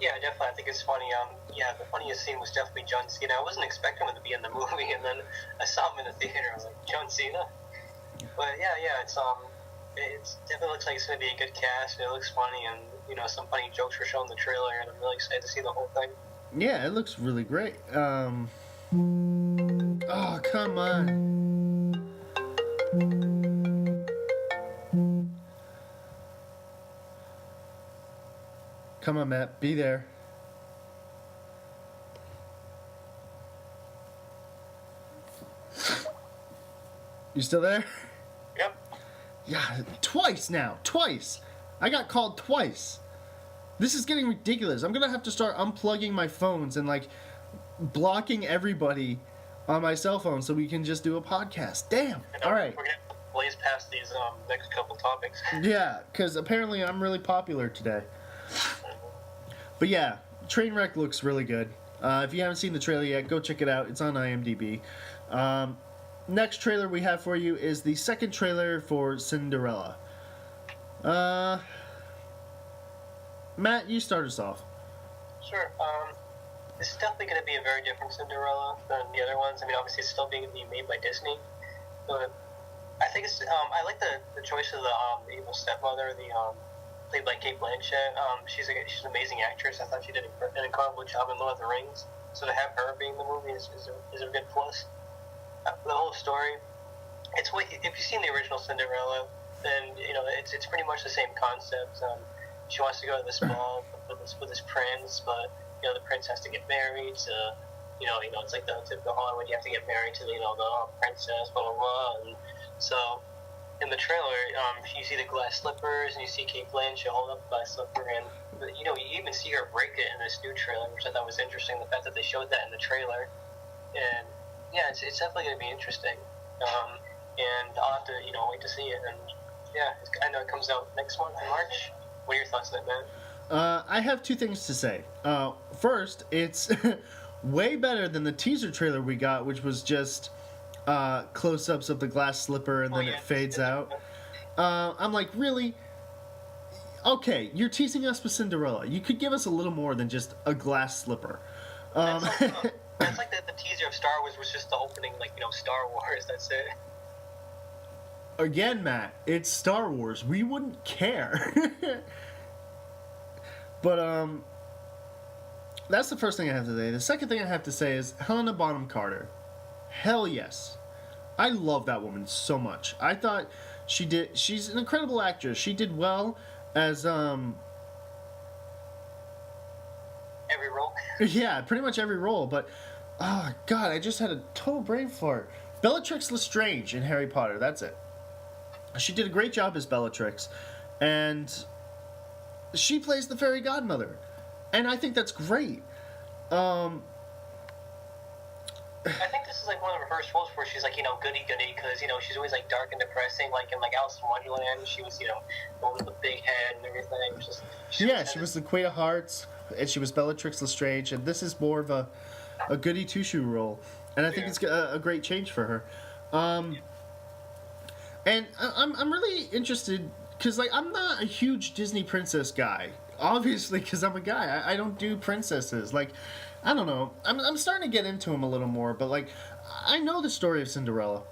Yeah, definitely. I think it's funny. The funniest scene was definitely John Cena. I wasn't expecting him to be in the movie, and then I saw him in the theater. I was like, John Cena? But yeah, it definitely looks like it's going to be a good cast. It looks funny, and some funny jokes were shown in the trailer, and I'm really excited to see the whole thing. Yeah, it looks really great. Oh, come on. Come on, Matt. Be there. You still there? Yep. Yeah, twice now. Twice. I got called twice. This is getting ridiculous. I'm going to have to start unplugging my phones and, blocking everybody on my cell phone so we can just do a podcast. Damn. All right. We're gonna blaze past these next couple topics. Yeah, because apparently I'm really popular today. But yeah, Trainwreck looks really good. If you haven't seen the trailer yet, go check it out. It's on IMDb. Next trailer we have for you is the second trailer for Cinderella. Matt, you start us off. Sure. This is definitely going to be a very different Cinderella than the other ones. I mean, obviously, it's still being made by Disney, but I think it's. I like the choice of the evil stepmother, played by Kate Blanchett. She's an amazing actress. I thought she did an incredible job in Lord of the Rings. So to have her being in the movie is a good plus. The whole story, if you've seen the original Cinderella, then it's pretty much the same concept. She wants to go to this ball with this prince, but the prince has to get married to, it's like the typical Hollywood, you have to get married to the princess, blah blah blah. And so in the trailer, you see the glass slippers and you see Kate Blanchett hold up the glass slipper, and you even see her break it in this new trailer, which I thought was interesting. The fact that they showed that in the trailer, and yeah, it's definitely going to be interesting. And I'll have to wait to see it. And yeah, I know it comes out next month in March. What are your thoughts on that, man? I have two things to say. First, it's way better than the teaser trailer we got, which was just close-ups of the glass slipper and then it fades out. I'm like, really? Okay, you're teasing us with Cinderella. You could give us a little more than just a glass slipper. That's like the teaser of Star Wars was just the opening, Star Wars. That's it. Again, Matt, it's Star Wars. We wouldn't care. But that's the first thing I have to say. The second thing I have to say is Helena Bonham Carter. Hell yes. I love that woman so much. I thought she's an incredible actress. She did well as every role. Yeah, pretty much every role, but oh god, I just had a total brain fart. Bellatrix Lestrange in Harry Potter, that's it. She did a great job as Bellatrix, and she plays the fairy godmother, and I think that's great. I think this is like one of her first roles where she's like, goody goody, because she's always like dark and depressing, like in Alice in Wonderland. She was, the one with the big head and everything. She was the Queen of Hearts, and she was Bellatrix Lestrange, and this is more of a goody two shoe role, and I think it's a great change for her. And I'm really interested. Because, I'm not a huge Disney princess guy. Obviously, because I'm a guy. I don't do princesses. I don't know. I'm starting to get into them a little more. But, I know the story of Cinderella.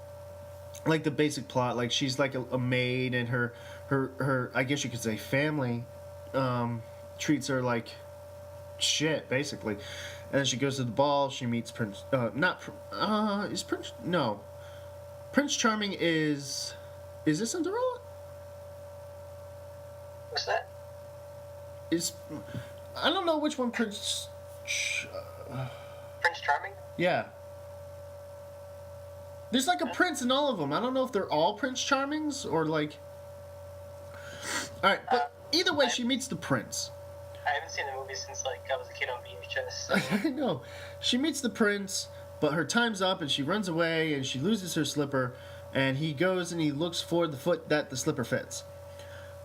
The basic plot. She's, a maid, and her I guess you could say, family treats her like shit, basically. And then she goes to the ball. She meets Prince... is Prince... No. Prince Charming is... Is this Cinderella? What's that? I don't know which one Prince Charming? Yeah. There's a prince in all of them. I don't know if they're all Prince Charmings or Alright, but either way, she meets the prince. I haven't seen the movie since I was a kid on VHS. So. I know. She meets the prince, but her time's up and she runs away and she loses her slipper, and he goes and he looks for the foot that the slipper fits.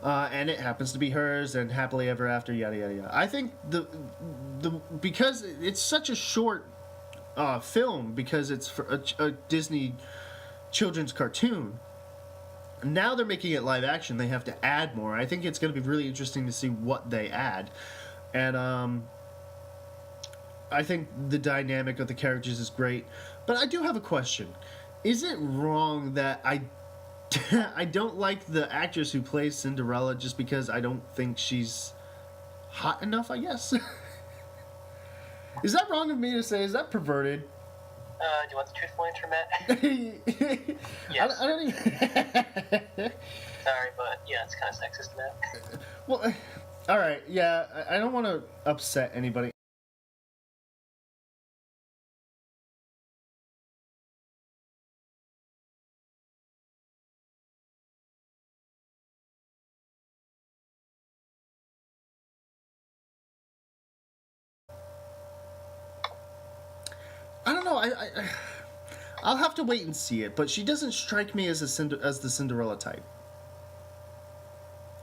And it happens to be hers, and happily ever after, yada yada yada. I think the because it's such a short film, because it's for a Disney children's cartoon. Now they're making it live action. They have to add more. I think it's going to be really interesting to see what they add, and I think the dynamic of the characters is great. But I do have a question: is it wrong that I don't like the actress who plays Cinderella just because I don't think she's hot enough, I guess? Is that wrong of me to say? Is that perverted? Do you want the truthful answer, Matt? Yes. I don't even... Sorry, but yeah, it's kind of sexist, Matt. Well, alright, yeah, I don't want to upset anybody. I don't know. I'll have to wait and see it, but she doesn't strike me as as the Cinderella type.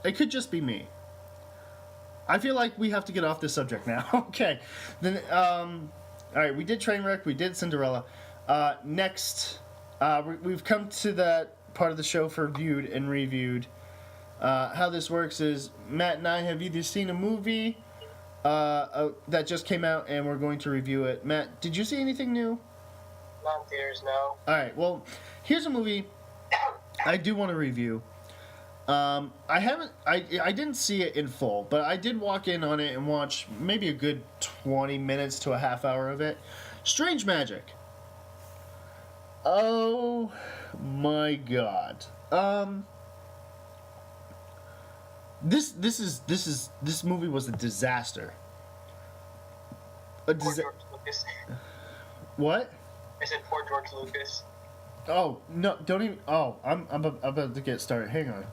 It could just be me. I feel like we have to get off this subject now. Okay. Then, all right, we did Trainwreck, we did Cinderella. Next, we've come to that part of the show for viewed and reviewed. How this works is Matt and I have either seen a movie that just came out and we're going to review it. Matt, did you see anything new? Not in theaters, no. All right, well, here's a movie I do want to review. I didn't see it in full, but I did walk in on it and watch maybe a good 20 minutes to a half hour of it. Strange Magic. Oh my god. This movie was a disaster. Poor George Lucas. What? I said poor George Lucas. Oh no! Don't even. Oh, I'm about to get started. Hang on.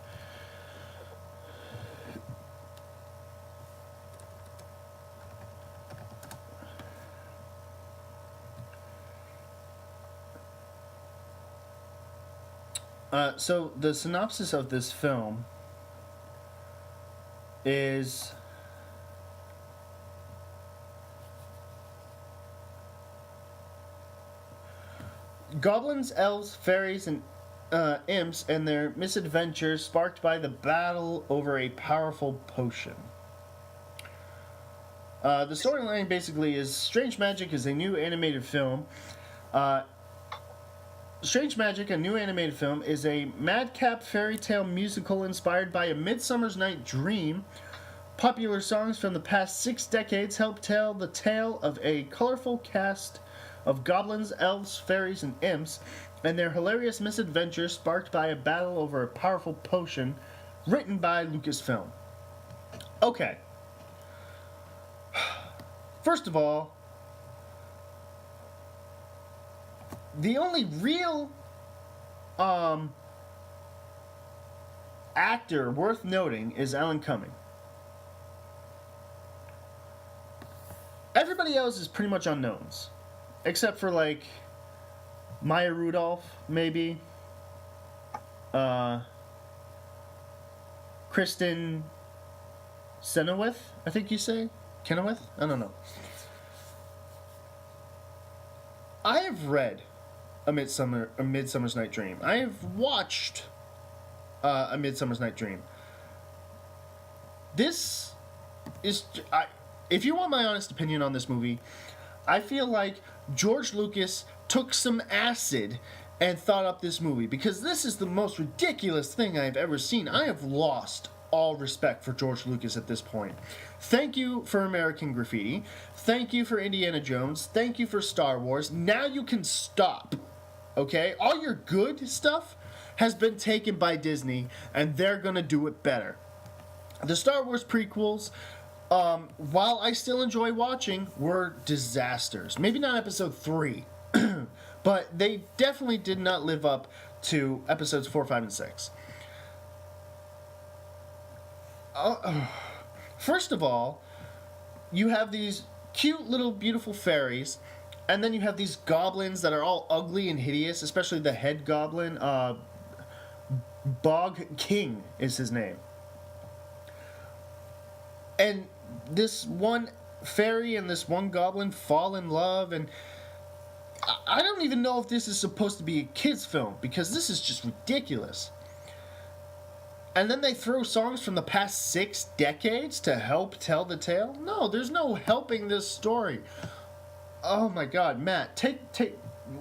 So the synopsis of this film is goblins, elves, fairies, and imps and their misadventures sparked by the battle over a powerful potion. The storyline basically is Strange Magic is a new animated film. Strange Magic, a new animated film, is a madcap fairy tale musical inspired by A Midsummer's Night Dream. Popular songs from the past 6 decades help tell the tale of a colorful cast of goblins, elves, fairies, and imps, and their hilarious misadventures sparked by a battle over a powerful potion, written by Lucasfilm. Okay. First of all, the only real actor worth noting is Alan Cumming. Everybody else is pretty much unknowns. Except for, like, Maya Rudolph, maybe. Kristen Chenoweth, I think you say? Chenoweth? I don't know. I have read A Midsummer's Night Dream. I have watched A Midsummer's Night Dream. This is... if you want my honest opinion on this movie, I feel like George Lucas took some acid and thought up this movie, because this is the most ridiculous thing I've ever seen. I have lost all respect for George Lucas at this point. Thank you for American Graffiti. Thank you for Indiana Jones. Thank you for Star Wars. Now you can stop. Okay? All your good stuff has been taken by Disney, and they're gonna do it better. The Star Wars prequels, while I still enjoy watching, were disasters. Maybe not episode 3, but they definitely did not live up to episodes 4, 5, and 6. First of all, you have these cute little beautiful fairies, and then you have these goblins that are all ugly and hideous, especially the head goblin. Bog King is his name. And this one fairy and this one goblin fall in love, and I don't even know if this is supposed to be a kid's film, because this is just ridiculous. And then they throw songs from the past 6 decades to help tell the tale? No, there's no helping this story. Oh my god, Matt, take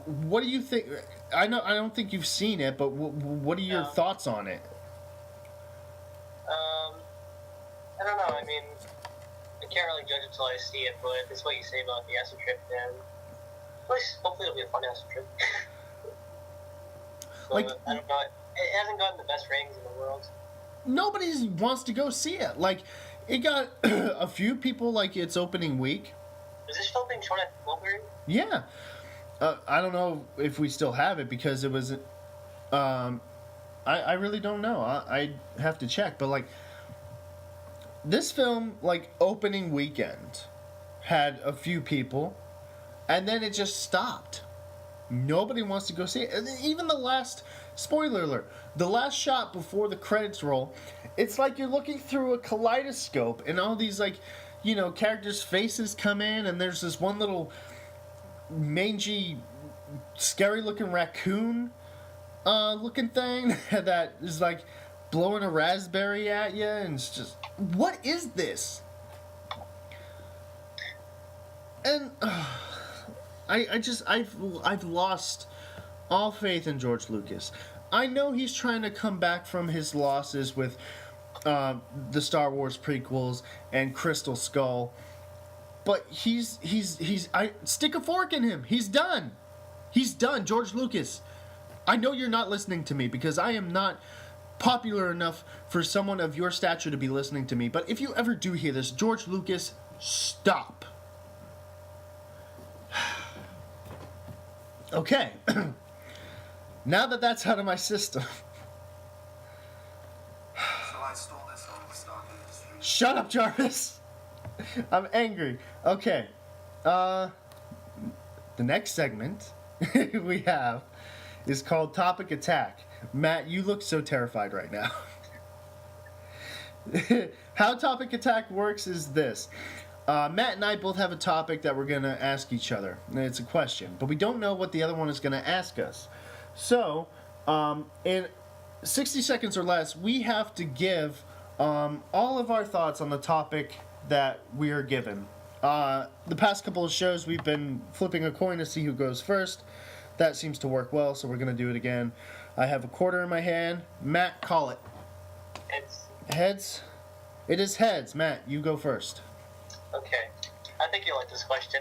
what do you think? I don't think you've seen it, but what are your thoughts on it? I don't know. I mean, I can't really judge it until I see it, but it's what you say about the acid trip, then hopefully it'll be a fun acid trip. But, like, I don't know. It hasn't gotten the best ratings in the world. Nobody wants to go see it. Like, it got a few people, like, its opening week. Is this still being shown at Mulberry? Yeah. I don't know if we still have it, because it was... I really don't know. I have to check. But, like, this film, like, opening weekend had a few people, and then it just stopped. Nobody wants to go see it. And even the last, spoiler alert, the last shot before the credits roll, it's like you're looking through a kaleidoscope and all these, like, you know, characters' faces come in, and there's this one little mangy, scary-looking raccoon looking thing that is, like, blowing a raspberry at you, and it's just, what is this? And I've lost all faith in George Lucas. I know he's trying to come back from his losses with the Star Wars prequels and Crystal Skull, but I stick a fork in him. He's done. He's done. George Lucas, I know you're not listening to me because I am not popular enough for someone of your stature to be listening to me. But if you ever do hear this, George Lucas, stop. Okay. Now that that's out of my system. So I stole this on the stock industry. Shut up, Jarvis. I'm angry. Okay. The next segment we have is called Topic Attack. Matt, you look so terrified right now. How Topic Attack works is this. Matt and I both have a topic that we're going to ask each other. It's a question, but we don't know what the other one is going to ask us. So, in 60 seconds or less, we have to give all of our thoughts on the topic that we are given. The past couple of shows, we've been flipping a coin to see who goes first. That seems to work well, so we're going to do it again. I have a quarter in my hand. Matt, call it. Heads. Heads? It is heads. Matt, you go first. Okay. I think you'll like this question.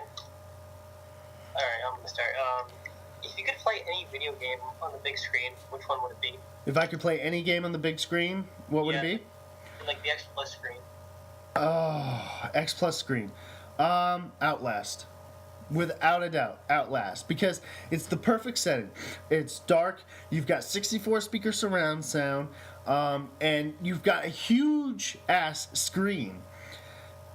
Alright, I'm gonna start. If you could play any video game on the big screen, which one would it be? If I could play any game on the big screen, what would it be? Like the X Plus screen. Oh, X Plus screen. Outlast. Without a doubt, Outlast. Because it's the perfect setting. It's dark, you've got 64 speaker surround sound, and you've got a huge ass screen.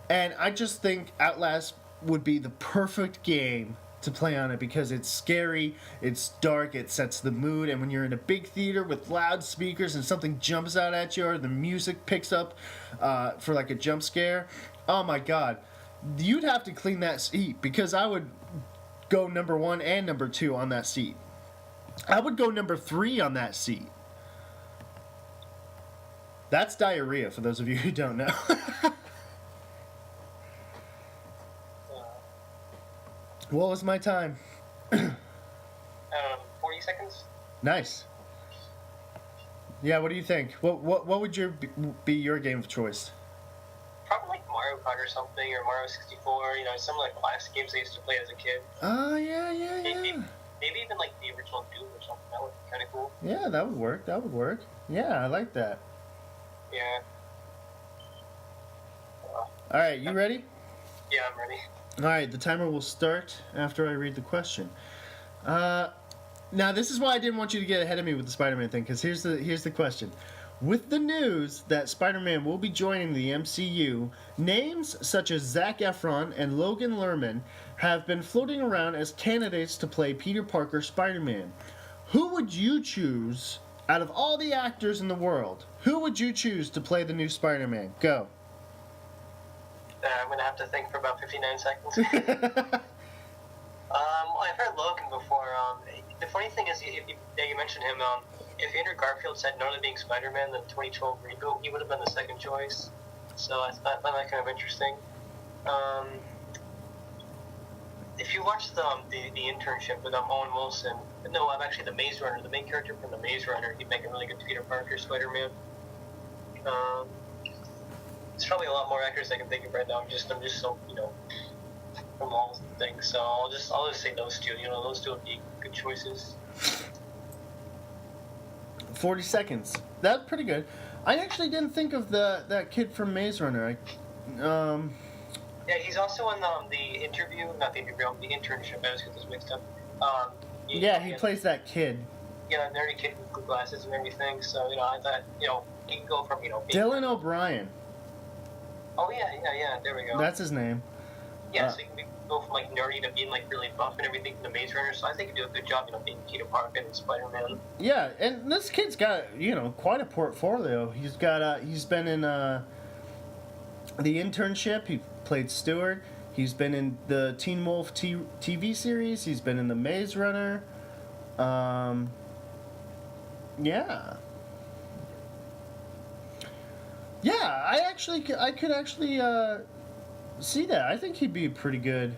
And I just think Outlast would be the perfect game to play on it because it's scary, it's dark, it sets the mood, and when you're in a big theater with loud speakers and something jumps out at you or the music picks up for like a jump scare, oh my god, you'd have to clean that seat because I would go number 1 and number 2 on that seat. I would go number 3 on that seat. That's diarrhea for those of you who don't know. 40 What was my time? seconds? Nice. Yeah, what do you think? What would be your game of choice? Probably like Mario Kart or something, or Mario 64, you know, some like classic games I used to play as a kid. Oh, yeah. Maybe even like the original Doom or something. That would be kind of cool. Yeah, that would work. Yeah, I like that. Yeah. All right, you ready? Yeah, I'm ready. All right, the timer will start after I read the question. Now, this is why I didn't want you to get ahead of me with the Spider-Man thing, because here's the question. With the news that Spider-Man will be joining the MCU, names such as Zac Efron and Logan Lerman have been floating around as candidates to play Peter Parker Spider-Man. Who would you choose out of all the actors in the world? Who would you choose to play the new Spider-Man? Go. I'm gonna have to think for about 59 seconds. I've heard Logan before. The funny thing is, if you mentioned him, if Andrew Garfield said no to being Spider-Man, then 2012 reboot, he would have been the second choice. So I found that kind of interesting. If you watch the internship with Owen Wilson, no, I'm actually the Maze Runner, the main character from the Maze Runner, he'd make a really good Peter Parker Spider-Man. There's probably a lot more actors I can think of right now. I'm just so, from all things. So I'll just say those two. Those two would be good choices. 40 seconds. That's pretty good. I actually didn't think of that kid from Maze Runner. Yeah, he's also in the interview, not the interview, the internship. I always get this mixed up. He plays that kid. Yeah, nerdy kid with glasses and everything. So I thought he can go from Dylan O'Brien. Oh yeah. There we go. That's his name. Yeah, so he can be go from like nerdy to being like really buff and everything from the Maze Runner. So I think he do a good job, being Peter Parker and Spider-Man. Yeah, and this kid's got quite a portfolio. He's got he's been in The Internship. He played Stewart. He's been in the Teen Wolf TV series. He's been in the Maze Runner. Yeah. Yeah, I could actually see that. I think he'd be a pretty good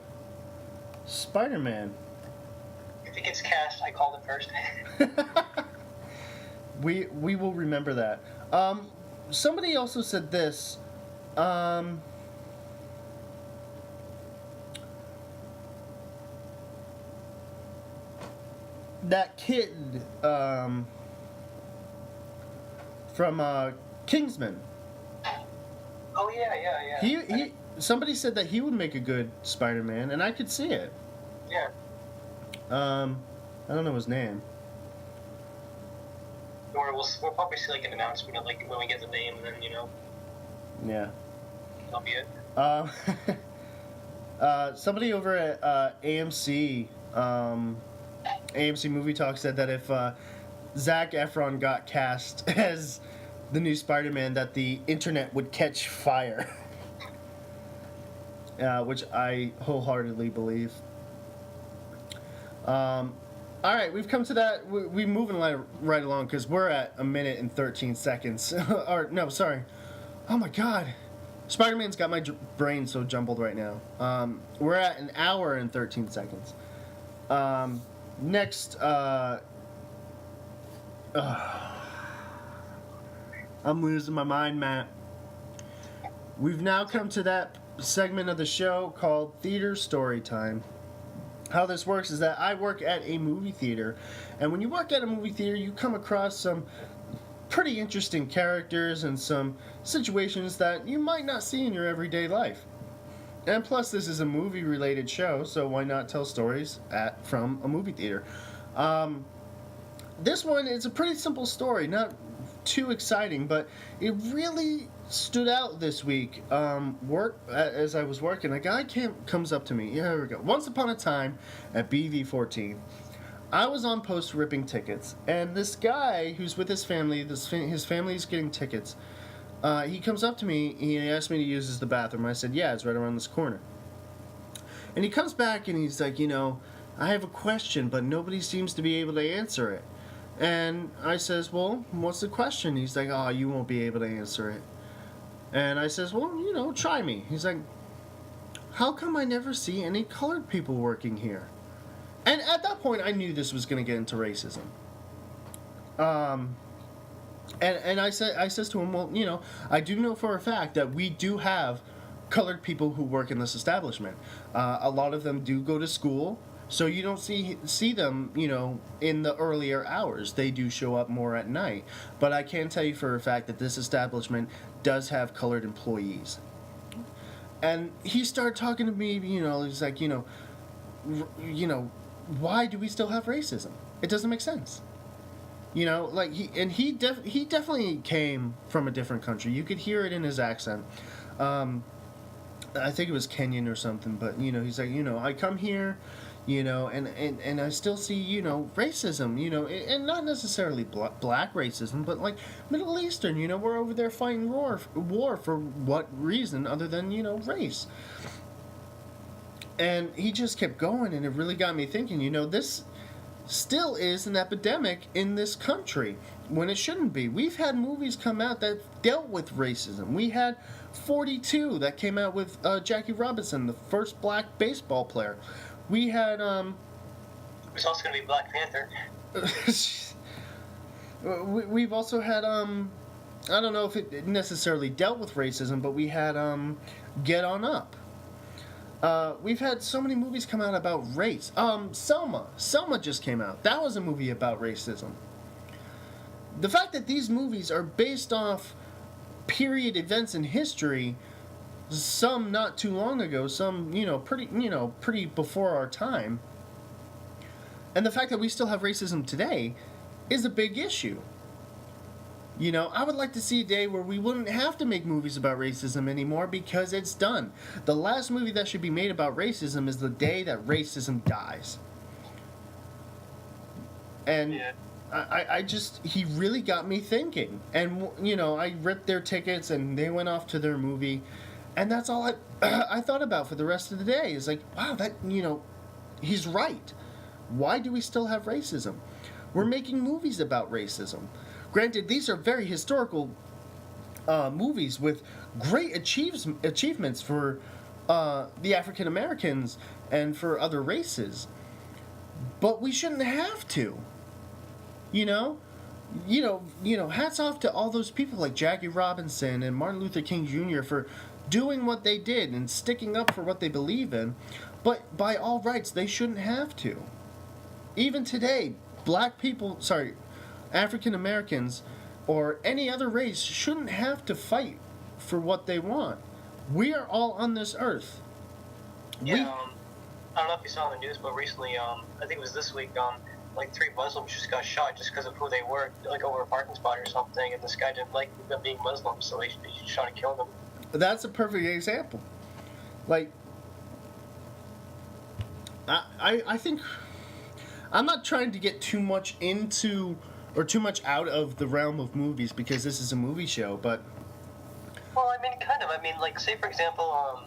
Spider-Man. If he gets cast, I called it first. We will remember that. Somebody also said this. That kid from Kingsman. Oh yeah. He somebody said that he would make a good Spider-Man, and I could see it. Yeah. I don't know his name. Or we'll probably see like an announcement of like when we get the name, and then Yeah. that'll be it. Somebody over at AMC Movie Talk said that if Zac Efron got cast as the new Spider-Man, that the internet would catch fire. Which I wholeheartedly believe. All right, we've come to that. We're moving right along because we're at 1 minute and 13 seconds. Or no, sorry. Oh my God, Spider-Man's got my brain so jumbled right now. We're at 1 hour and 13 seconds. Next, I'm losing my mind, Matt. We've now come to that segment of the show called Theater Story Time. How this works is that I work at a movie theater, and when you work at a movie theater, you come across some pretty interesting characters and some situations that you might not see in your everyday life. And plus, this is a movie-related show, so why not tell stories from a movie theater? This one is a pretty simple story, not too exciting, but it really stood out this week. As I was working, a guy comes up to me. Yeah, here we go. Once upon a time, at BV14, I was on post ripping tickets, and this guy who's with his family, his family's getting tickets. He comes up to me. He asked me to use the bathroom. I said, "Yeah, it's right around this corner." And he comes back and he's like, "I have a question, but nobody seems to be able to answer it." And I says, "Well, what's the question?" He's like, "Oh, you won't be able to answer it." And I says, "Well, try me." He's like, "How come I never see any colored people working here?" And at that point, I knew this was going to get into racism. And I says to him, "Well, I do know for a fact that we do have colored people who work in this establishment. A lot of them do go to school, so you don't see them, in the earlier hours. They do show up more at night. But I can tell you for a fact that this establishment does have colored employees." And he started talking to me, he's like, why do we still have racism? It doesn't make sense. He definitely came from a different country. You could hear it in his accent. I think it was Kenyan or something, but he's like, I come here, and I still see, racism, and not necessarily black racism, but like Middle Eastern, we're over there fighting war for what reason other than, race. And he just kept going, and it really got me thinking, this still is an epidemic in this country when it shouldn't be. We've had movies come out that dealt with racism. We had 42 that came out with Jackie Robinson, the first black baseball player. We had There's also going to be Black Panther. We've also had I don't know if it necessarily dealt with racism, but we had Get On Up. We've had so many movies come out about race. Selma just came out. That was a movie about racism. The fact that these movies are based off period events in history, some not too long ago, some pretty before our time, and the fact that we still have racism today is a big issue. You know, I would like to see a day where we wouldn't have to make movies about racism anymore because it's done. The last movie that should be made about racism is the day that racism dies. And Yeah. I just, he really got me thinking. And, you know, I ripped their tickets and they went off to their movie. And that's all I thought about for the rest of the day. Is like, wow, that, you know, he's right. Why do we still have racism? We're making movies about racism. Granted, these are very historical movies with great achievements for the African Americans and for other races. But we shouldn't have to. You know? Hats off to all those people like Jackie Robinson and Martin Luther King Jr. for doing what they did and sticking up for what they believe in. But by all rights, they shouldn't have to. Even today, African Americans or any other race shouldn't have to fight for what they want. We are all on this earth. Yeah, I don't know if you saw in the news, but recently, I think it was this week, like 3 Muslims just got shot just because of who they were, like over a parking spot or something, and this guy didn't like them being Muslim, so they shot and killed them. That's a perfect example. Like, I think I'm not trying to get too much into or too much out of the realm of movies because this is a movie show, but Well, I mean, kind of. I mean, like, say, for example,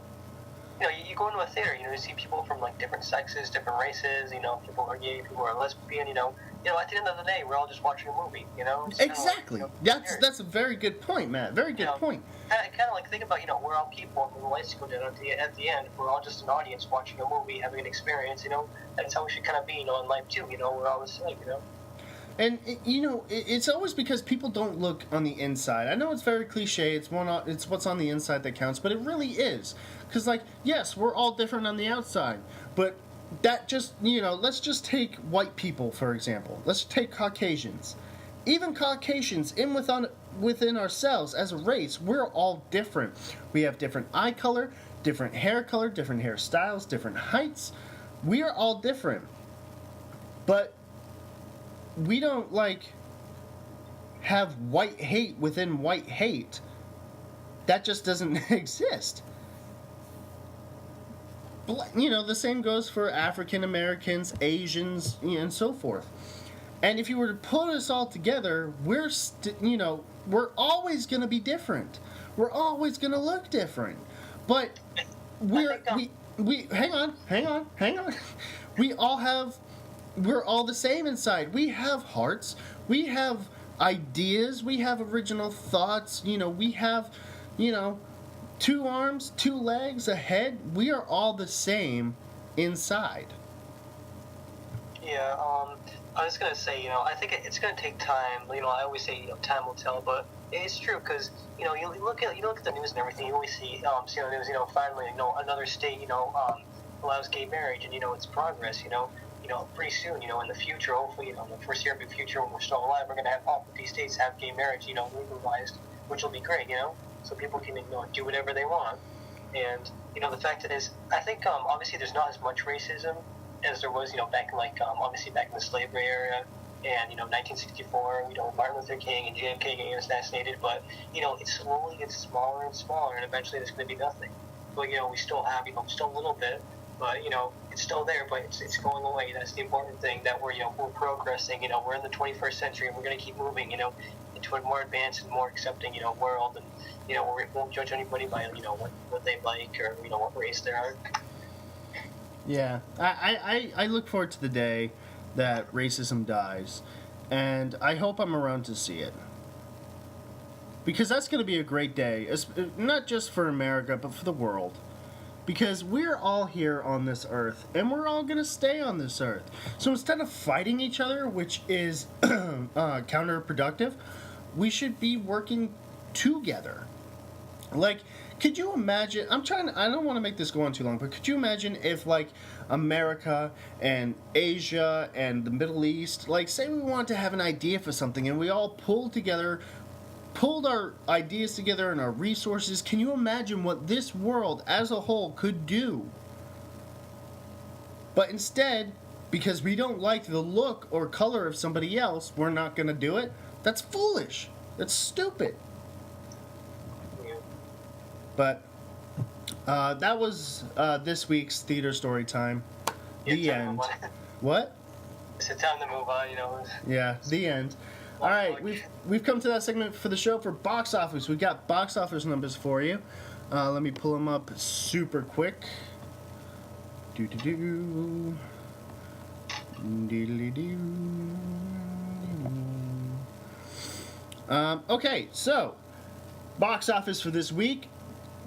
you go into a theater, you see people from, like, different sexes, different races, people are gay, people are lesbian, at the end of the day, we're all just watching a movie, It's exactly. Kinda, That's a very good point, Matt. Very good point. Kind of like, think about, we're all people, and the lights go down at the end, we're all just an audience watching a movie, having an experience, that's how we should kind of be, in life, too, we're all the same, And it's always because people don't look on the inside. I know it's very cliche. It's what's on the inside that counts, but it really is. Because, like, yes, we're all different on the outside, but that just let's just take white people for example. Let's take Caucasians. Even Caucasians, within ourselves as a race, we're all different. We have different eye color, different hair color, different hairstyles, different heights. We are all different, but we don't have white hate within white hate. That just doesn't exist. The same goes for African Americans, Asians, and so forth. And if you were to put us all together, we're always going to be different. We're always going to look different. But we hang on. We're all the same inside. We have hearts. We have ideas. We have original thoughts. We have, 2 arms, 2 legs, a head. We are all the same inside. Yeah, I was going to say, I think it's going to take time. I always say, time will tell, but it's true because, you look at the news and everything, you always see, news, finally, another state, allows gay marriage and, it's progress, pretty soon, in the future, hopefully, in the foreseeable future when we're still alive, we're going to have all 50 states have gay marriage, legalized, which will be great, so people can, do whatever they want. And, the fact is, I think, obviously there's not as much racism as there was, back in, obviously back in the slavery era and, 1964, Martin Luther King and JFK getting assassinated, but, it slowly gets smaller and smaller, and eventually there's going to be nothing. But, we still have, still a little bit, but, it's still there, but it's going away. That's the important thing, that we're progressing, we're in the 21st century, and we're going to keep moving, into a more advanced and more accepting, world, and, we won't judge anybody by, what they like or, what race they are. Yeah, I look forward to the day that racism dies, and I hope I'm around to see it. Because that's going to be a great day, not just for America, but for the world. Because we're all here on this earth, and we're all going to stay on this earth. So instead of fighting each other, which is counterproductive, we should be working together. Like, could you imagine, I don't want to make this go on too long, but could you imagine if, America and Asia and the Middle East, say we wanted to have an idea for something, and we all pulled our ideas together and our resources. Can you imagine what this world as a whole could do? But instead, because we don't like the look or color of somebody else, we're not going to do it. That's foolish. It's stupid. Yeah. But that was this week's theater story time. Yeah, The time to end. move on. What? It's time to move on, you know. Yeah, the end. All right, we've come to that segment for the show for box office. We've got box office numbers for you. Let me pull them up super quick. Do-do-do. Diddly-doo. Okay, so box office for this week,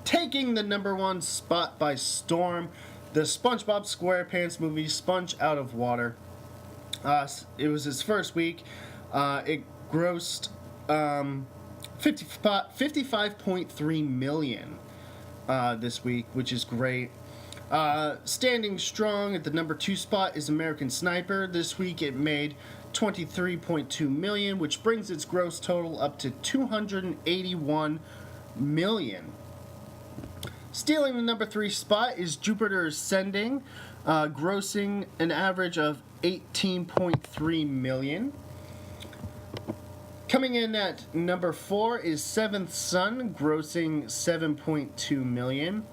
taking the number one spot by storm, the SpongeBob SquarePants movie Sponge Out of Water. It was his first week. It grossed 55.3 million this week, which is great. Standing strong at the number 2 spot is American Sniper. This week it made 23.2 million, which brings its gross total up to 281 million. Stealing the number 3 spot is Jupiter Ascending, grossing an average of 18.3 million. Coming in at number 4 is Seventh Son, grossing 7.2 million.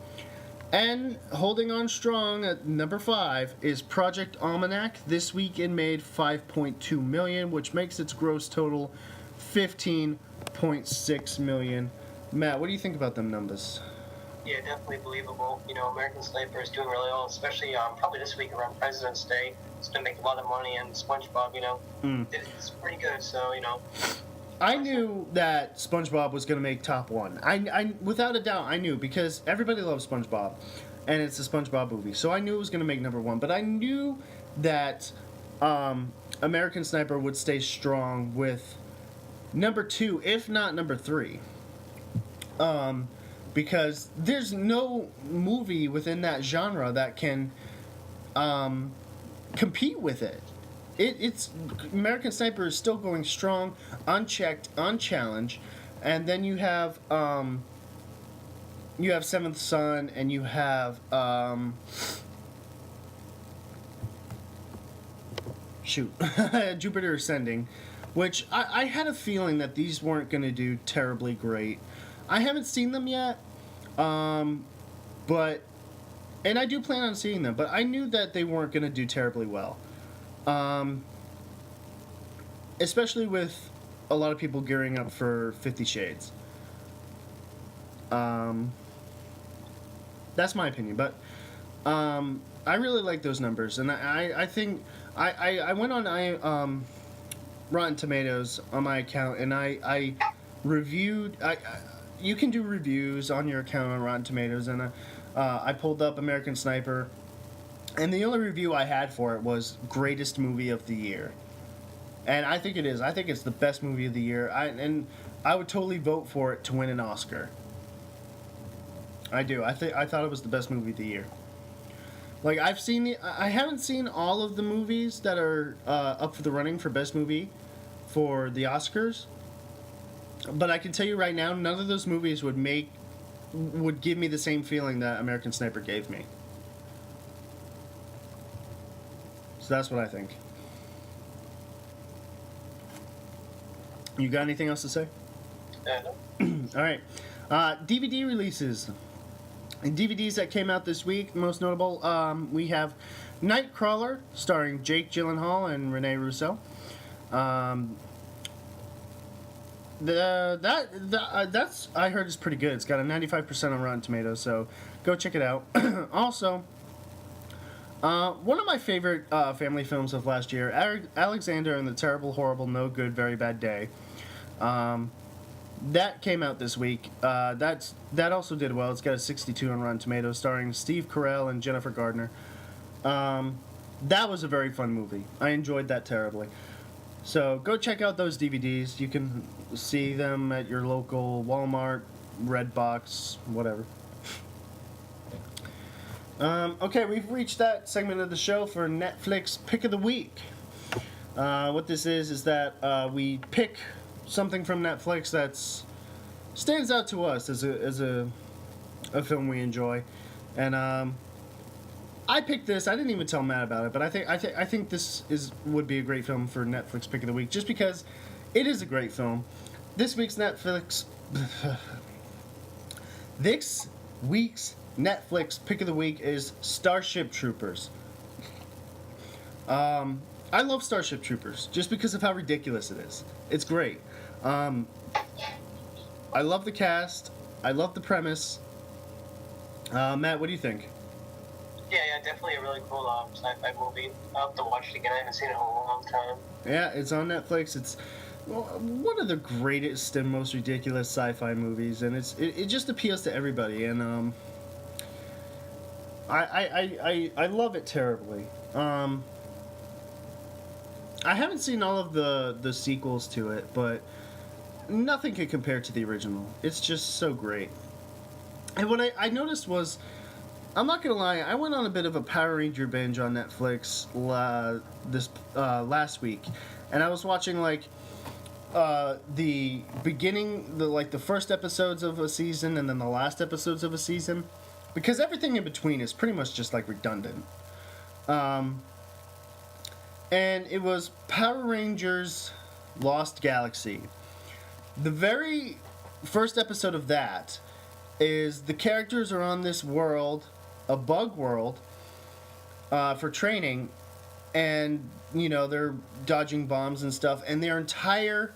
And holding on strong at number 5 is Project Almanac. This week it made 5.2 million, which makes its gross total 15.6 million. Matt, what do you think about them numbers? Yeah, definitely believable. You know, American Sniper is doing really well, especially probably this week around President's Day. It's going to make a lot of money, and SpongeBob, you know, it's pretty good, so, you know. I knew that SpongeBob was going to make top 1. I without a doubt, I knew, because everybody loves SpongeBob, and it's a SpongeBob movie. So I knew it was going to make number 1, but I knew that American Sniper would stay strong with number 2, if not number 3. Because there's no movie within that genre that can compete with it. It's American Sniper is still going strong, unchecked, unchallenged, and then you have Seventh Son, and you have Jupiter Ascending, which I had a feeling that these weren't going to do terribly great. I haven't seen them yet, but and I do plan on seeing them, but I knew that they weren't going to do terribly well. Especially with a lot of people gearing up for 50 Shades. That's my opinion, but I really like those numbers, and I think I went on Rotten Tomatoes on my account, and I reviewed. You can do reviews on your account on Rotten Tomatoes, and I pulled up American Sniper. And the only review I had for it was greatest movie of the year. And I think it is. I think it's the best movie of the year. I would totally vote for it to win an Oscar. I do. I thought it was the best movie of the year. Like, I haven't seen all of the movies that are up for the running for best movie for the Oscars. But I can tell you right now, none of those movies would give me the same feeling that American Sniper gave me. So that's what I think. You got anything else to say? No. All right. DVD releases. And DVDs that came out this week, most notable, we have Nightcrawler, starring Jake Gyllenhaal and Rene Russo. That's I heard is pretty good. It's got a 95% on Rotten Tomatoes, so go check it out. Also, one of my favorite family films of last year, Alexander and the Terrible, Horrible, No Good, Very Bad Day. That came out this week. That also did well. It's got a 62 on Rotten Tomatoes, starring Steve Carell and Jennifer Gardner. That was a very fun movie. I enjoyed that terribly. So go check out those DVDs. You can see them at your local Walmart, Redbox, whatever. Okay, we've reached that segment of the show for Netflix Pick of the Week. What this is that we pick something from Netflix that stands out to us as a film we enjoy, and I picked this. I didn't even tell Matt about it, but I think this would be a great film for Netflix Pick of the Week, just because it is a great film. this week's Netflix. This week's Netflix pick of the week is Starship Troopers. I love Starship Troopers just because of how ridiculous it is. It's great. I love the cast. I love the premise. Matt, what do you think? Yeah, definitely a really cool sci-fi movie. I'll have to watch it again. I haven't seen it in a long time. Yeah, it's on Netflix. It's one of the greatest and most ridiculous sci-fi movies, and it just appeals to everybody. And I love it terribly. I haven't seen all of the sequels to it, but nothing can compare to the original. It's just so great. And what I noticed was, I'm not gonna lie, I went on a bit of a Power Ranger binge on Netflix last week, and I was watching like the beginning, the first episodes of a season, and then the last episodes of a season, because everything in between is pretty much just like redundant. And it was Power Rangers Lost Galaxy. The very first episode of that is the characters are on this world, a bug world, for training, and, you know, they're dodging bombs and stuff, and their entire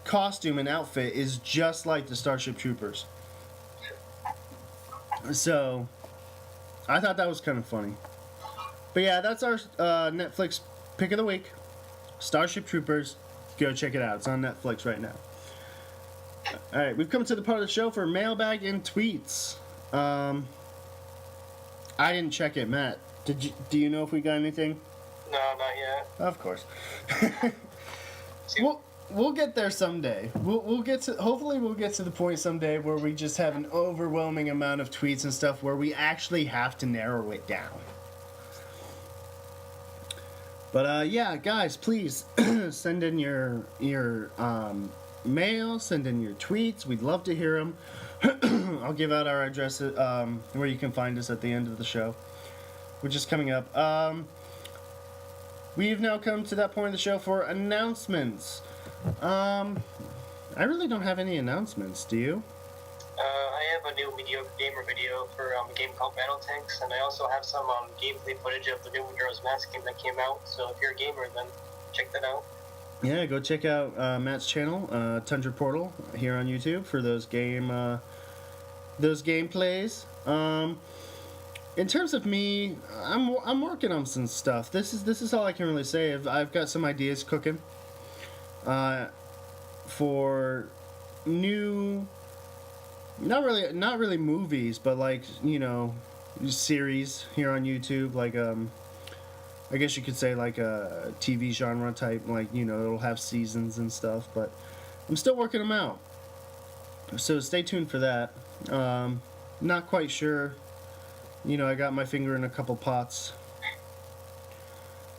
costume and outfit is just like the Starship Troopers. So, I thought that was kind of funny. But yeah, that's our Netflix pick of the week. Starship Troopers. Go check it out. It's on Netflix right now. Alright, we've come to the part of the show for mailbag and tweets. I didn't check it, Matt. Do you know if we got anything? No, not yet. Of course. We'll get there someday. We'll get to, hopefully we'll get to the point someday where we just have an overwhelming amount of tweets and stuff where we actually have to narrow it down. But yeah, guys, please send in your mail, send in your tweets. We'd love to hear them. I'll give out our address where you can find us at the end of the show, which is coming up. We've now come to that point of the show for announcements. I really don't have any announcements. Do you? I have a new gamer video for a game called Valentines, and I also have some gameplay footage of the new Majora's Mask game that came out. So if you're a gamer, then check that out. Yeah, go check out Matt's channel, Tundra Portal, here on YouTube for those gameplays. In terms of me, I'm working on some stuff. This is all I can really say. I've got some ideas cooking for new, not really movies, but like, you know, series here on YouTube, like I guess you could say like a TV genre type, like, you know, it'll have seasons and stuff, but I'm still working them out. So stay tuned for that. Not quite sure. You know, I got my finger in a couple pots.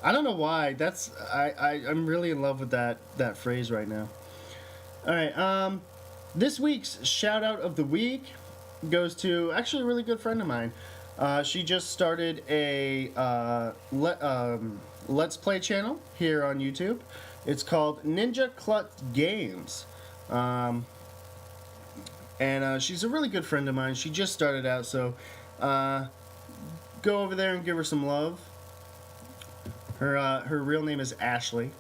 I don't know why. I'm really in love with that phrase right now. All right. This week's shout out of the week goes to actually a really good friend of mine. She just started a Let's Play channel here on YouTube. It's called Ninja Clutch Games. And she's a really good friend of mine. She just started out, so go over there and give her some love. Her real name is Ashley.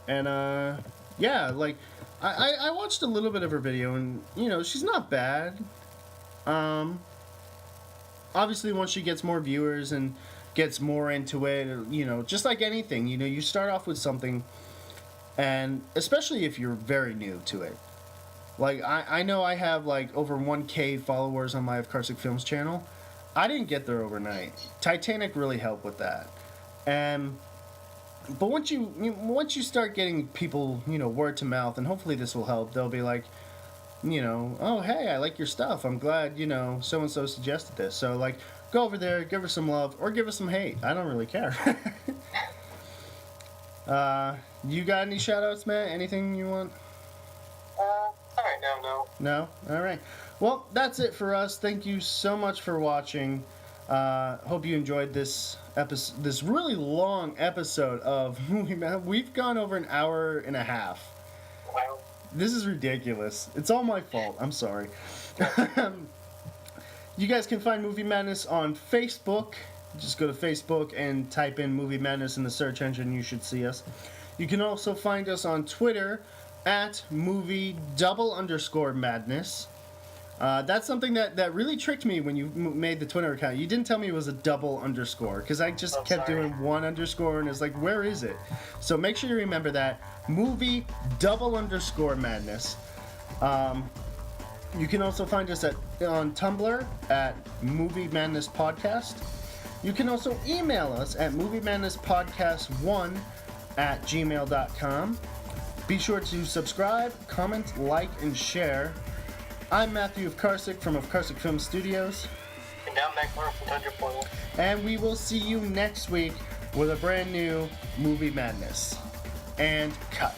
And yeah, like I watched a little bit of her video, and you know, she's not bad. Obviously once she gets more viewers and gets more into it, you know, just like anything, you know, you start off with something, and especially if you're very new to it. Like, I know I have like over 1K followers on my Of Carsick Films channel. I didn't get there overnight. Titanic really helped with that. But once you start getting people, you know, word to mouth, and hopefully this will help, they'll be like, you know, oh, hey, I like your stuff. I'm glad, you know, so-and-so suggested this. So, like, go over there, give her some love, or give her some hate. I don't really care. You got any shout-outs, Matt? Anything you want? Alright, no. No? Alright. Well, that's it for us. Thank you so much for watching. Hope you enjoyed this episode, this really long episode of Movie Man. We've gone over an hour and a half. Wow. This is ridiculous. It's all my fault. I'm sorry. You guys can find Movie Madness on Facebook. Just go to Facebook and type in Movie Madness in the search engine. You should see us. You can also find us on Twitter at movie_madness. That's something that really tricked me when you made the Twitter account. You didn't tell me it was a double underscore, because I just kept doing one underscore, and it's like, where is it? So make sure you remember that. movie_madness. You can also find us on Tumblr at Movie Madness Podcast. You can also email us at moviemadnesspodcast1@gmail.com. Be sure to subscribe, comment, like, and share. I'm Matthew of Karsick from Karsick Film Studios. And I'm Medicore from Tundra Portal. And we will see you next week with a brand new Movie Madness. And cut.